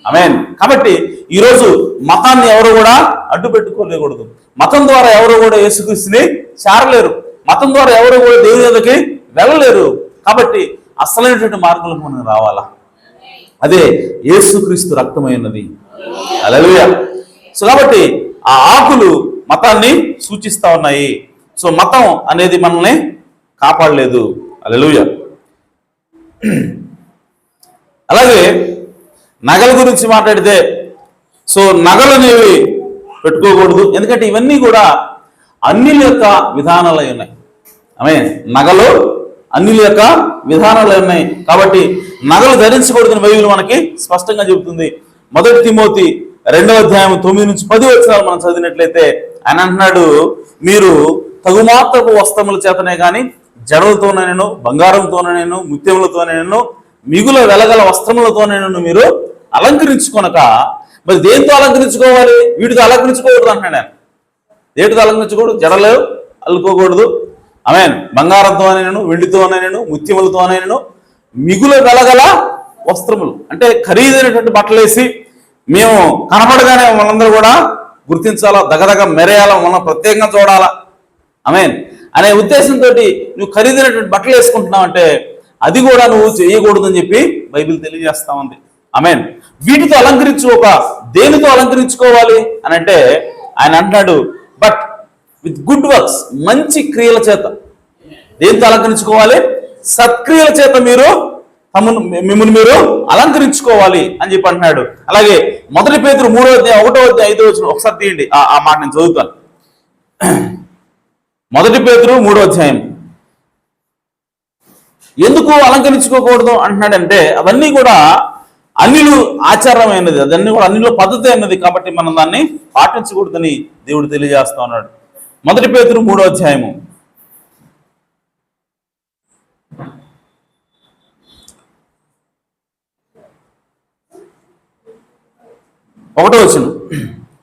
ఆమేన్. కాబట్టి ఈరోజు మతాన్ని ఎవరు కూడా అడ్డు పెట్టుకోలేకూడదు. మతం ద్వారా ఎవరు కూడా యేసుక్రీస్తుని చేరలేరు, మతం ద్వారా ఎవరు కూడా దేవుని దగ్గరికి వెళ్ళలేరు. కాబట్టి అసలైనటువంటి మార్గంలోకి మనం రావాలా, అదే యేసుక్రీస్తు రక్తమైనది. హల్లెలూయా. సో కాబట్టి ఆ ఆకులు మతాన్ని సూచిస్తా ఉన్నాయి. సో మతం అనేది మనల్ని కాపాడలేదు. హల్లెలూయా. అలాగే నగల గురించి మాట్లాడితే, సో నగలు అనేవి పెట్టుకోకూడదు, ఎందుకంటే ఇవన్నీ కూడా అన్యుల యొక్క విధానాలు ఉన్నాయి. ఆమేన్. నగలు అన్యుల యొక్క విధానాలు ఉన్నాయి కాబట్టి నగలు ధరించకూడదని బైబిల్ మనకి స్పష్టంగా చెబుతుంది. 1 తిమోతి 2వ అధ్యాయం 9 నుంచి 10 వచనాలు మనం చదివినట్లయితే ఆయన అంటున్నాడు, మీరు తగుమాత్రపు వస్త్రముల చేతనే కానీ జడలతోనైనను బంగారంతోనైనను ముత్యములతోనైనను మిగుల వెలగల వస్త్రములతోనైనను మీరు అలంకరించుకొనక, మరి దేంతో అలంకరించుకోవాలి? వీటితో అలంకరించుకోకూడదు అంటున్నాడు ఆయన. దేటితో అలంకరించకూడదు? జడలు అల్లుకోకూడదు. ఆమేన్. బంగారంతోనైనను వెండితోనైనను ముత్యములతోనైనను మిగుల వెలగల వస్త్రములు అంటే ఖరీదైనటువంటి బట్టలు వేసి మేము కనపడగానే వాళ్ళందరూ కూడా గుర్తించాలా, దగదగ మెరేయాలా, మనం ప్రత్యేకంగా చూడాలా, ఆమేన్ అనే ఉద్దేశంతో నువ్వు ఖరీదైనటువంటి బట్టలు వేసుకుంటున్నావు అంటే అది కూడా నువ్వు చేయకూడదు అని చెప్పి బైబిల్ తెలియజేస్తా ఉంది. ఆమేన్. వీటితో అలంకరించుకోక దేనితో అలంకరించుకోవాలి అని అంటే ఆయన అంటున్నాడు, బట్ విత్ గుడ్ వర్క్స్, మంచి క్రియల చేత. దేనితో అలంకరించుకోవాలి? సత్క్రియల చేత మీరు మిమ్మల్ని మీరు అలంకరించుకోవాలి అని చెప్పి అంటున్నాడు. అలాగే 1 పేతురు 3:1-5 ఒకసారి తీయండి, ఆ మాట నేను చదువుతాను. 1 పేతురు 3 ఎందుకు అలంకరించుకోకూడదు అంటున్నాడంటే అవన్నీ కూడా అన్నిలు ఆచారమైనది, అదన్నీ కూడా అన్నిలో పద్ధతి అయినది, కాబట్టి మనం దాన్ని పాటించకూడదని దేవుడు తెలియజేస్తా ఉన్నాడు. 1 పేతురు 3 1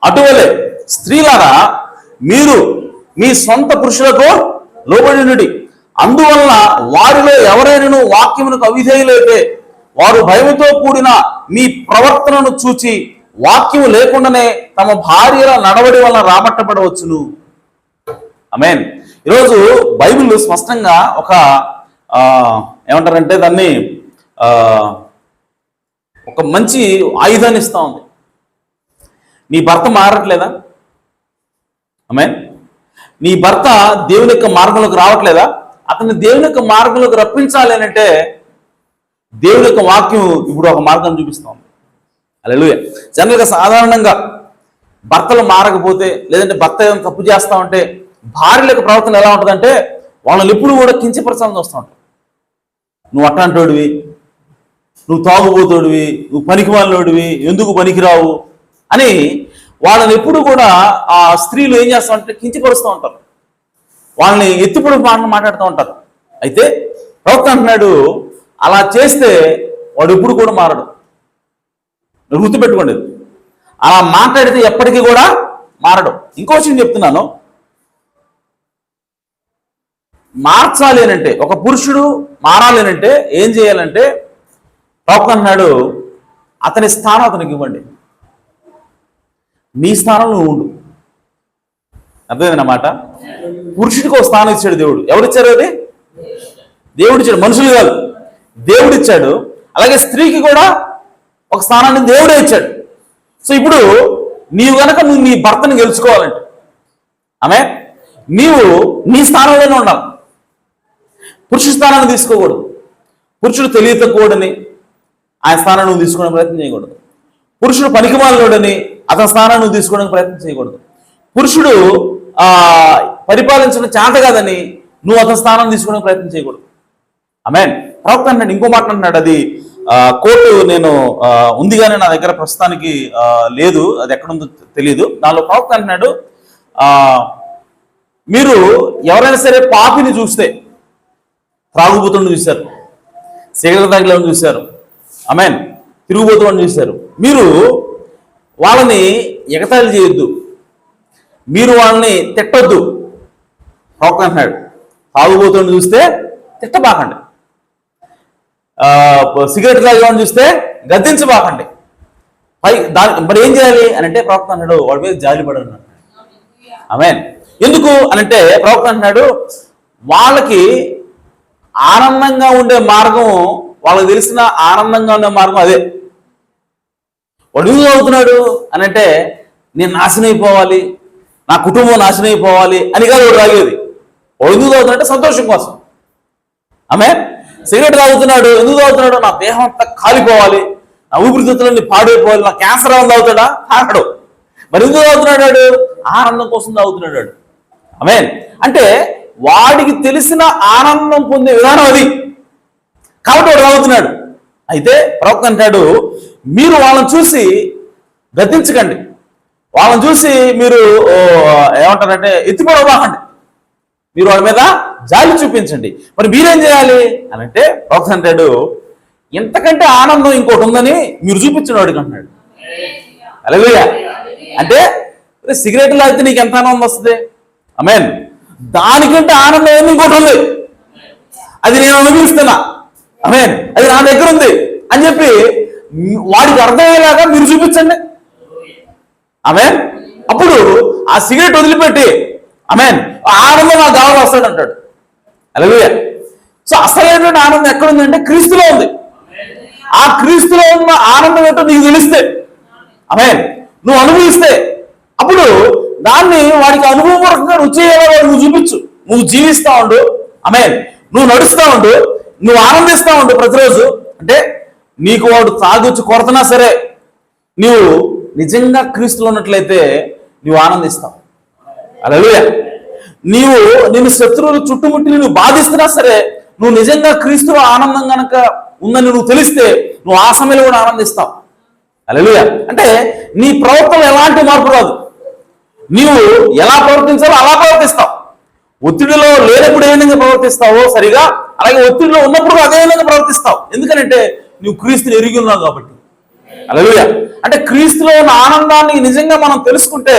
అటువలే స్త్రీలారా మీరు మీ సొంత పురుషులకు లోబడినడి, అందువలన వారిలో ఎవరైనా వాక్యమునకు అవిధేయులైతే వారు భయముతో కూడిన మీ ప్రవర్తనను చూచి వాక్యము లేకుండానే తమ భార్యల నడవడి వలన రాబట్టబడవచ్చును. ఆమేన్. ఈరోజు బైబిల్ స్పష్టంగా ఒక ఏమంటారంటే దాన్ని ఒక మంచి ఆయుధాన్ని ఇస్తా ఉంది. నీ భర్త మారట్లేదా? ఆమేన్. నీ భర్త దేవుని యొక్క మార్గంలోకి రావట్లేదా? అతన్ని దేవుని యొక్క మార్గంలోకి రప్పించాలి అని అంటే దేవుని యొక్క వాక్యం ఇప్పుడు ఒక మార్గం చూపిస్తాం. హల్లెలూయా. జనరల్గా సాధారణంగా భర్తలు మారకపోతే, లేదంటే భర్త ఏదైనా తప్పు చేస్తా ఉంటే భార్యల యొక్క ప్రవర్తన ఎలా ఉంటుందంటే వాళ్ళని ఎప్పుడు కూడా కించపరచాలని వస్తూ ఉంటారు. నువ్వు అట్లాంటోడివి, నువ్వు తాగుబోతోడివి, నువ్వు పనికిమాలినోడివి, ఎందుకు పనికిరావు అని వాళ్ళని ఎప్పుడు కూడా ఆ స్త్రీలు ఏం చేస్తామంటే కించపరుస్తూ ఉంటారు, వాళ్ళని ఎత్తిపొడుపు మాటలు మాట్లాడుతూ ఉంటారు. అయితే ప్రవక్త అంటున్నాడు, అలా చేస్తే వాడు ఎప్పుడు కూడా మారడు. గుర్తుపెట్టుకోండి, అలా మాట్లాడితే ఎప్పటికీ కూడా మారడు. ఇంకో విషయం చెప్తున్నాను, మార్చాలి అనంటే, ఒక పురుషుడు మారాలి అనంటే ఏం చేయాలంటే ప్రవక్త అంటున్నాడు, అతని స్థానం అతనికి ఇవ్వండి, నీ స్థానంలో నువ్వు ఉండు. అర్థమైందన్నమాట. పురుషుడికి ఒక స్థానం ఇచ్చాడు దేవుడు. ఎవరిచ్చారు? అది దేవుడు ఇచ్చాడు, మనుషులు కాదు, దేవుడిచ్చాడు. అలాగే స్త్రీకి కూడా ఒక స్థానాన్ని దేవుడే ఇచ్చాడు. సో ఇప్పుడు నీవు గనక నువ్వు నీ భర్తను గెలుచుకోవాలంటే ఆమె నీవు నీ స్థానంలోనే ఉండాలి, పురుషుడి స్థానాన్ని తీసుకోకూడదు. పురుషుడు తెలియ తక్కువడని ఆయన స్థానాన్ని నువ్వు తీసుకోవడానికి ప్రయత్నం చేయకూడదు. పురుషుడు పనికిమాలినోడని అతని స్థానాన్ని నువ్వు తీసుకోవడానికి ప్రయత్నం చేయకూడదు. పురుషుడు పరిపాలించడం చేత కాదని నువ్వు అతని స్థానాన్ని తీసుకోవడానికి ప్రయత్నం చేయకూడదు. ఆమేన్. ప్రవక్త అంటున్నాడు, ఇంకో మాట అంటున్నాడు, అది కోర్టు నేను ఉంది కానీ నా దగ్గర ప్రస్తుతానికి లేదు, అది ఎక్కడుందో తెలియదు. దానిలో ప్రవక్త అంటున్నాడు, మీరు ఎవరైనా సరే పాపిని చూస్తే, త్రాగుబోతుని చూశారు, సిగరెట్ తాగిలని చూశారు, ఆమేన్, తిరుగుబోతుని చూశారు, మీరు వాళ్ళని ఎగతాళి చేయొద్దు, మీరు వాళ్ళని తిట్టొద్దు. ప్రవక్త అంటున్నాడు, తాగుబోతుని చూస్తే తిట్టబాకండి, సిగరెట్ తాగేవాడిని చూస్తే గద్దించబాకండి. మరి ఏం చేయాలి అని అంటే ప్రవక్త అన్నాడు, వాడి మీద జాలి పడను. ఆమేన్. ఎందుకు అనంటే ప్రవక్త అంటున్నాడు, వాళ్ళకి ఆనందంగా ఉండే మార్గం, వాళ్ళకి తెలిసిన ఆనందంగా ఉండే మార్గం అదే. వాడు ఎందుకు అవుతున్నాడు అనంటే నేను నాశనం అయిపోవాలి, నా కుటుంబం నాశనం అయిపోవాలి అని కాదు వాడు తాగేది. వాడు ఎందుకు తాగుతున్నాడంటే సంతోషం కోసం. ఆమేన్. సిగరెట్ తాగుతున్నాడు, ఎందుకు తాగుతున్నాడు? నా దేహం అంతా కాలిపోవాలి, నా ఊపిరితిత్తులన్నీ పాడైపోవాలి, నా క్యాన్సర్ ఏమైనా తాగుతాడా? తాగడు. మరి ఎందుకు తాగుతున్నాడు? ఆనందం కోసం తాగుతున్నాడు. ఆమేన్. అంటే వాడికి తెలిసిన ఆనందం పొందే విధానం అది, కాబట్టి వాడు తాగుతున్నాడు. అయితే ప్రవక్త అంటాడు, మీరు వాళ్ళని చూసి గద్దించకండి, వాళ్ళని చూసి మీరు ఏమంటారంటే ఎత్తిపడబాకండి. మీరు వాడి మీద జాలి చూపించండి. మరి మీరేం చేయాలి అని అంటే ప్రవక్త అంటాడు, ఇంతకంటే ఆనందం ఇంకోటి ఉందని మీరు చూపించండి వాడికి అంటున్నాడు. హల్లెలూయా. అంటే సిగరెట్లు తాగితే నీకు ఎంత ఆనందం వస్తుంది? ఆమేన్. దానికంటే ఆనందం ఏమి ఇంకోటి ఉంది, అది నేను అనుభవిస్తున్నా, ఆమేన్, అది నా దగ్గర ఉంది అని చెప్పి వాడికి అర్థమయ్యేలాగా మీరు చూపించండి. ఆమేన్. అప్పుడు ఆ సిగరెట్ వదిలిపెట్టి ఆమేన్ ఆనందం నాకు కావాలి వస్తాడు అంటాడు. హల్లెలూయా. సో అసలైనటువంటి ఆనందం ఎక్కడుందంటే క్రీస్తులో ఉంది. ఆ క్రీస్తులో ఉన్న ఆనందం ఏంటో నీకు తెలిస్తే, ఆమేన్, నువ్వు అనుభవిస్తే, అప్పుడు దాన్ని వాడికి అనుభవపూర్వకంగా రుచి అయ్యేలా నువ్వు చూపించు. నువ్వు జీవిస్తా ఉండు, ఆమేన్, నువ్వు నడుస్తూ ఉండు, నువ్వు ఆనందిస్తూ ఉండు ప్రతిరోజు. అంటే నీకు వాడు తాగొచ్చి కొడుతున్నా సరే నీవు నిజంగా క్రీస్తులో ఉన్నట్లయితే నువ్వు ఆనందిస్తావు. హల్లెలూయా. నిన్ను శత్రువులు చుట్టుముట్టి నువ్వు బాధిస్తున్నా సరే నువ్వు నిజంగా క్రీస్తులో ఆనందం కనుక ఉందని నువ్వు తెలిస్తే నువ్వు ఆ సమయంలో కూడా ఆనందిస్తావు. హల్లెలూయా. అంటే నీ ప్రవర్తన ఎలాంటి మార్పు రాదు. నీవు ఎలా ప్రవర్తించాలో అలా ప్రవర్తిస్తావు. ఒత్తిడిలో లేనప్పుడు ఏ విధంగా ప్రవర్తిస్తావో సరిగా, అలాగే ఒత్తిడిలో ఉన్నప్పుడు అదే విధంగా ప్రవర్తిస్తావు. ఎందుకంటే నువ్వు క్రీస్తుని ఎరిగి ఉన్నావు కాబట్టి. హల్లెలూయా. అంటే క్రీస్తులో ఉన్న ఆనందాన్ని నిజంగా మనం తెలుసుకుంటే,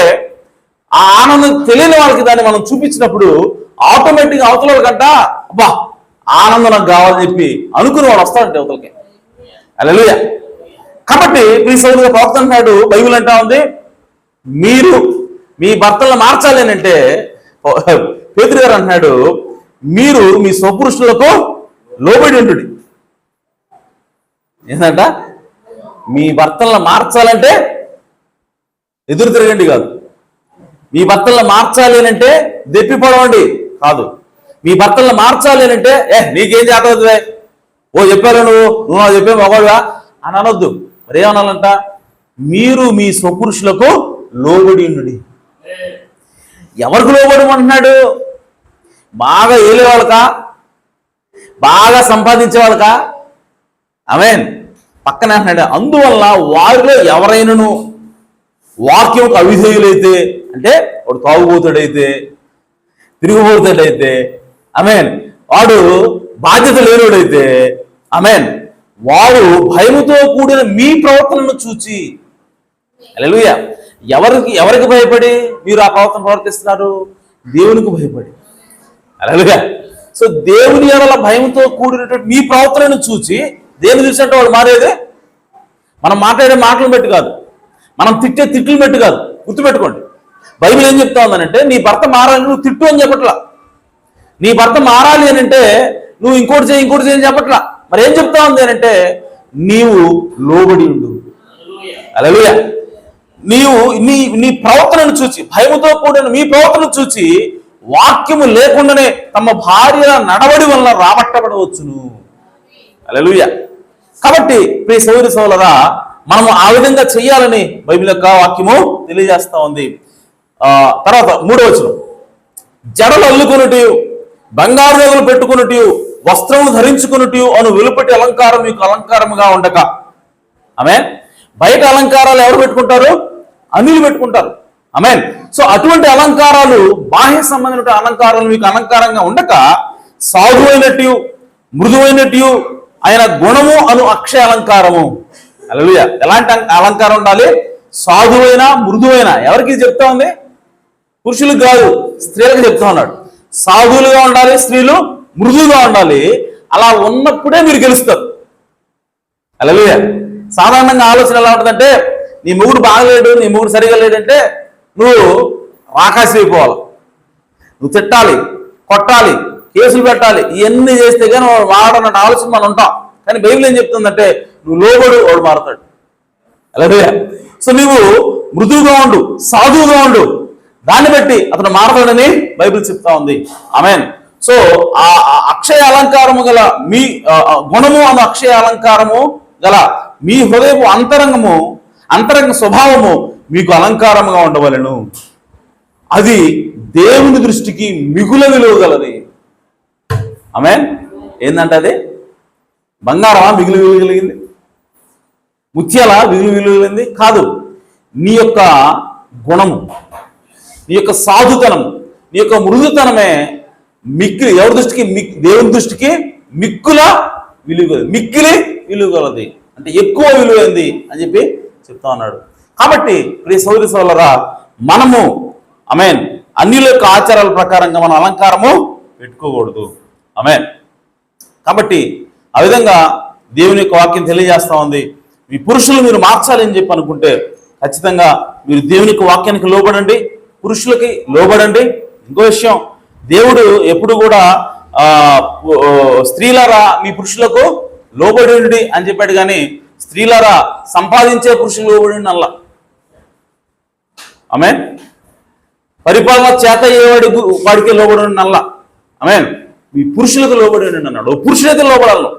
ఆ ఆనందం తెలియని వాళ్ళకి దాన్ని మనం చూపించినప్పుడు ఆటోమేటిక్గా అవతల కంట అబ్బా ఆనందం నాకు కావాలని చెప్పి అనుకుని వాడు వస్తాడంటే అవతలకి. హల్లెలూయా. కాబట్టి ఈ సౌలుగా ప్రవక్త అంటున్నాడు, బైబిల్ అంటా ఉంది, మీరు మీ భర్తలను మార్చాలి అని అంటే పేతురు గారు అంటున్నాడు, మీరు మీ స్వపురుషులకు లోబడి ఉండు. ఏంటంట? మీ భర్తలను మార్చాలంటే ఎదురు తిరగండి కాదు. మీ భర్తలను మార్చాలి అని అంటే దెప్పిపోవడం కాదు. మీ భర్తలను మార్చాలి అని అంటే నీకేం చేతవుతుంది, ఓ చెప్పారు నువ్వు చెప్పే మగవాడుగా అని అనొద్దు. మరేమనాలంట? మీరు మీ స్వపురుషులకు లోబడి ఉండు. ఎవరికి లోబడి అంటున్నాడు? బాగా ఏలే వాళ్ళకా, బాగా సంపాదించే వాళ్ళకా? ఆమేన్. పక్కనే అంటున్నాడు, అందువల్ల వారిలో ఎవరైనాను వాక్యంకు అవిధేయులైతే, అంటే వాడు తాగుబోతాడైతే, తిరుగుబోతాడైతే, ఆమేన్, వాడు బాధ్యత లేనివాడైతే, ఆమేన్, వాడు భయముతో కూడిన మీ ప్రవర్తనను చూచి. హల్లెలూయా. ఎవరికి భయపడి మీరు ఆ ప్రవర్తన ప్రవర్తిస్తున్నారు? దేవునికి భయపడి. హల్లెలూయా. సో దేవుని ఎడల భయంతో కూడినటువంటి మీ ప్రవర్తనను చూచి, దేని చూసినట్టు వాడు మారేది మనం మాట్లాడే మాటలు బట్టి కాదు, మనం తిట్టే తిట్లు బట్టి కాదు. గుర్తుపెట్టుకోండి, బైబిల్ ఏం చెప్తా ఉందనంటే నీ భర్త మారాలి నువ్వు తిట్టు అని చెప్పట్లా. నీ భర్త మారాలి అని అంటే నువ్వు ఇంకోటి చేయని చెప్పట్లా. మరి ఏం చెప్తా ఉంది అని అంటే నీవు లోబడి ఉండు. హల్లెలూయా. నీవు నీ ప్రవర్తనను చూచి, భయముతో కూడిన మీ ప్రవర్తనను చూచి వాక్యము లేకుండానే తమ భార్యల నడవడి వలన రాబట్టబడవచ్చును. హల్లెలూయా. కాబట్టి ప్రియ సోదరి సోదరులారా, మనము ఆ విధంగా చెయ్యాలని బైబిల్ యొక్క వాక్యము తెలియజేస్తా ఉంది. తర్వాత 3వ వచనం, జడలు అల్లుకొనుటి, బంగారు నగలు పెట్టుకొనుటి, వస్త్రములు ధరించుకొనుటి అను వెలుపటి అలంకారం మీకు అలంకారముగా ఉండక. ఆమేన్. బయట అలంకారాలు ఎవరు పెట్టుకుంటారు? అన్యులు పెట్టుకుంటారు. ఆమేన్. సో అటువంటి అలంకారాలు, బాహ్య సంబంధించిన అలంకారాలు మీకు అలంకారంగా ఉండక సాధువైనట్టు మృదువైనట్టు ఆయన గుణము అను అక్షయ అలంకారము. హల్లెలూయా. ఎలాంటి అలంకారం ఉండాలి? సాధువైన మృదువైన. ఎవరికి చెప్తా ఉంది? పురుషులకు కాదు, స్త్రీలకు చెప్తా ఉన్నాడు. సాధువులుగా ఉండాలి, స్త్రీలు మృదువుగా ఉండాలి. అలా ఉన్నప్పుడే మీరు గెలుస్తారు. హల్లెలూయా. సాధారణంగా ఆలోచన ఎలా ఉంటుందంటే, నీ మొగుడు బాగలేడు, నీ మొగుడు సరిగా లేదంటే నువ్వు ఆకాశం అయిపోవాలి, నువ్వు తిట్టాలి, కొట్టాలి, కేసులు పెట్టాలి, ఇవన్నీ చేస్తే కానీ వాడన్నట్టు ఆలోచన మనం ఉంటాం. కానీ బైబిల్ ఏం చెప్తుందంటే నువ్వు లోబడు, వాడు మారుతాడు. హల్లెలూయా. సో నువ్వు మృదువుగా ఉండు, సాధువుగా ఉండు, దాన్ని బట్టి అతను మారతాడని బైబిల్ చెప్తా ఉంది. ఆమేన్. సో ఆ అక్షయ అలంకారము గల మీ గుణము అను అక్షయ అలంకారము గల మీ హృదయపు అంతరంగ స్వభావము మీకు అలంకారముగా ఉండవలెను. అది దేవుని దృష్టికి మిగుల విలువ గలది. ఆమేన్. ఏందంటే అది బంగారమా మిగులు విలువ కలిగింది? ముత్యాల మిగులు విలువ కలిగింది? కాదు. నీ యొక్క గుణము, నీ యొక్క సాధుతనం, నీ యొక్క మృదుతనమే మిక్కిలి, ఎవరి దృష్టికి? దేవుని దృష్టికి మిక్కుల విలువ, మిక్కిలి విలువ గలది అంటే ఎక్కువ విలువైంది అని చెప్పి చెప్తా ఉన్నాడు. కాబట్టి ప్రియ సోదరి సోదరులారా, మనము ఆమేన్ అన్యుల యొక్క ఆచారాల ప్రకారంగా మనం అలంకారము పెట్టుకోకూడదు. ఆమేన్. కాబట్టి ఆ విధంగా దేవుని యొక్క వాక్యం తెలియజేస్తా ఉంది. మీ పురుషులు మీరు మార్చాలి అని చెప్పి అనుకుంటే ఖచ్చితంగా మీరు దేవుని యొక్క వాక్యానికి లోబడండి, పురుషులకి లోబడండి. ఇంకో విషయం, దేవుడు ఎప్పుడు కూడా స్త్రీలారా మీ పురుషులకు లోబడి అని చెప్పాడు, కానీ స్త్రీలారా సంపాదించే పురుషులు లోబడి అల్లా. ఆమేన్. పరిపాలన చేత అయ్యేవాడి వాడికే లోబడి అల్లా. ఆమేన్. మీ పురుషులకు లోబడి అన్నాడు. పురుషులైతే లోబడాలను.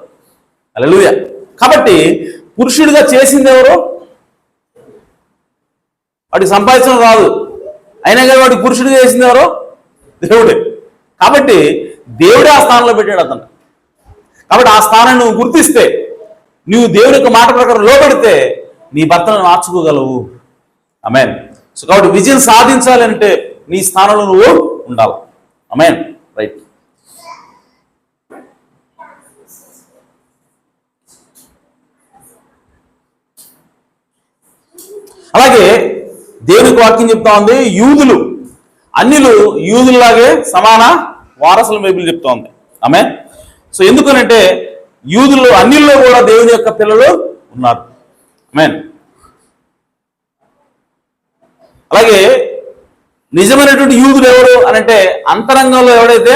హల్లెలూయా. కాబట్టి పురుషుడిగా చేసింది ఎవరు? వాడికి సంపాదించడం రాదు, అయినా కానీ వాడికి పురుషుడిగా చేసింది ఎవరు? దేవుడే. కాబట్టి దేవుడే ఆ స్థానంలో పెట్టాడు అతను. కాబట్టి ఆ స్థానాన్ని నువ్వు గుర్తిస్తే, నువ్వు దేవుని యొక్క మాట ప్రకారం లోబడితే నీ భర్తను మార్చుకోగలవు. ఆమేన్. సో కాబట్టి విజయం సాధించాలి అంటే నీ స్థానంలో నువ్వు ఉండాలి. ఆమేన్. రైట్. అలాగే దేవునికి వాక్యం చెప్తా ఉంది, యూదులు అన్యులు యూదుల్లాగే సమాన వారసులు బైబిల్ చెప్తా ఉంది. ఆమేన్. సో ఎందుకనంటే యూదుల్లో అన్యుల్లో కూడా దేవుని యొక్క పిల్లలు ఉన్నారు. ఆమేన్. అలాగే నిజమైనటువంటి యూదుడు ఎవరు అనంటే అంతరంగంలో ఎవడైతే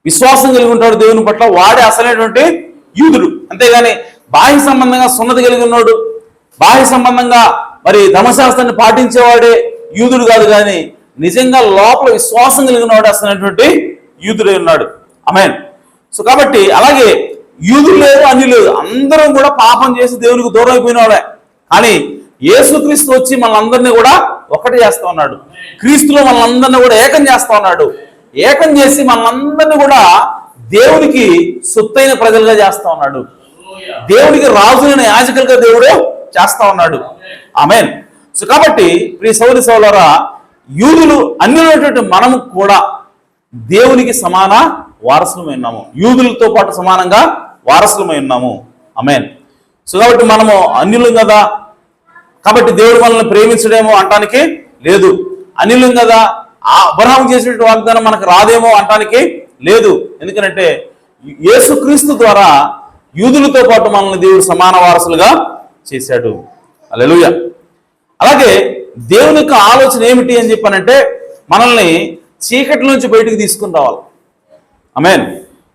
విశ్వాసం కలిగి ఉంటాడు దేవుని పట్ల, వాడే అసలైనటువంటి యూదుడు. అంతేగాని బాహ్య సంబంధంగా సున్నతి కలిగి ఉన్నాడు, బాహ్య సంబంధంగా మరి ధర్మశాస్త్రాన్ని పాటించేవాడే యూదుడు కాదు, కానీ నిజంగా లోపల విశ్వాసం కలిగిన వాడు అసలైనటువంటి యూదుడే ఉన్నాడు. ఆమేన్. సో కాబట్టి అలాగే యూదులు లేదు, అన్యులు లేదు, అందరం కూడా పాపం చేసి దేవునికి దూరం అయిపోయినవాడే. కానీ యేసుక్రీస్తు వచ్చి మనందరినీ కూడా ఒకటి చేస్తా ఉన్నాడు. క్రీస్తులో మనందరినీ కూడా ఏకం చేస్తా ఉన్నాడు. ఏకం చేసి మనందరినీ కూడా దేవునికి సొత్తైన ప్రజలుగా చేస్తా ఉన్నాడు. దేవునికి రాజులైన యాజకులుగా దేవుడు చేస్తా ఉన్నాడు. ఆమేన్. సో కాబట్టి ప్రియ సోదరి సోదరులారా, యూదులు అన్యులైనటువంటి మనము కూడా దేవునికి సమాన వారసులమై ఉన్నాము. యూదులతో పాటు సమానంగా వారసులమై ఉన్నాము. ఆమేన్. సో కాబట్టి మనము అన్యులం కదా, కాబట్టి దేవుడు మనల్ని ప్రేమించడేమో అంటానికి లేదు. అన్యులం కదా, అబ్రహాము చేసినటువంటి వాగ్దానం మనకు రాదేమో అంటానికి లేదు. ఎందుకంటే యేసుక్రీస్తు ద్వారా యూదులతో పాటు మనల్ని దేవుడు సమాన వారసులుగా చేశాడు. హల్లెలూయా. అలాగే దేవుని యొక్క ఆలోచన ఏమిటి అని చెప్పానంటే మనల్ని చీకటి నుంచి బయటికి తీసుకుని రావాలి. ఆమేన్.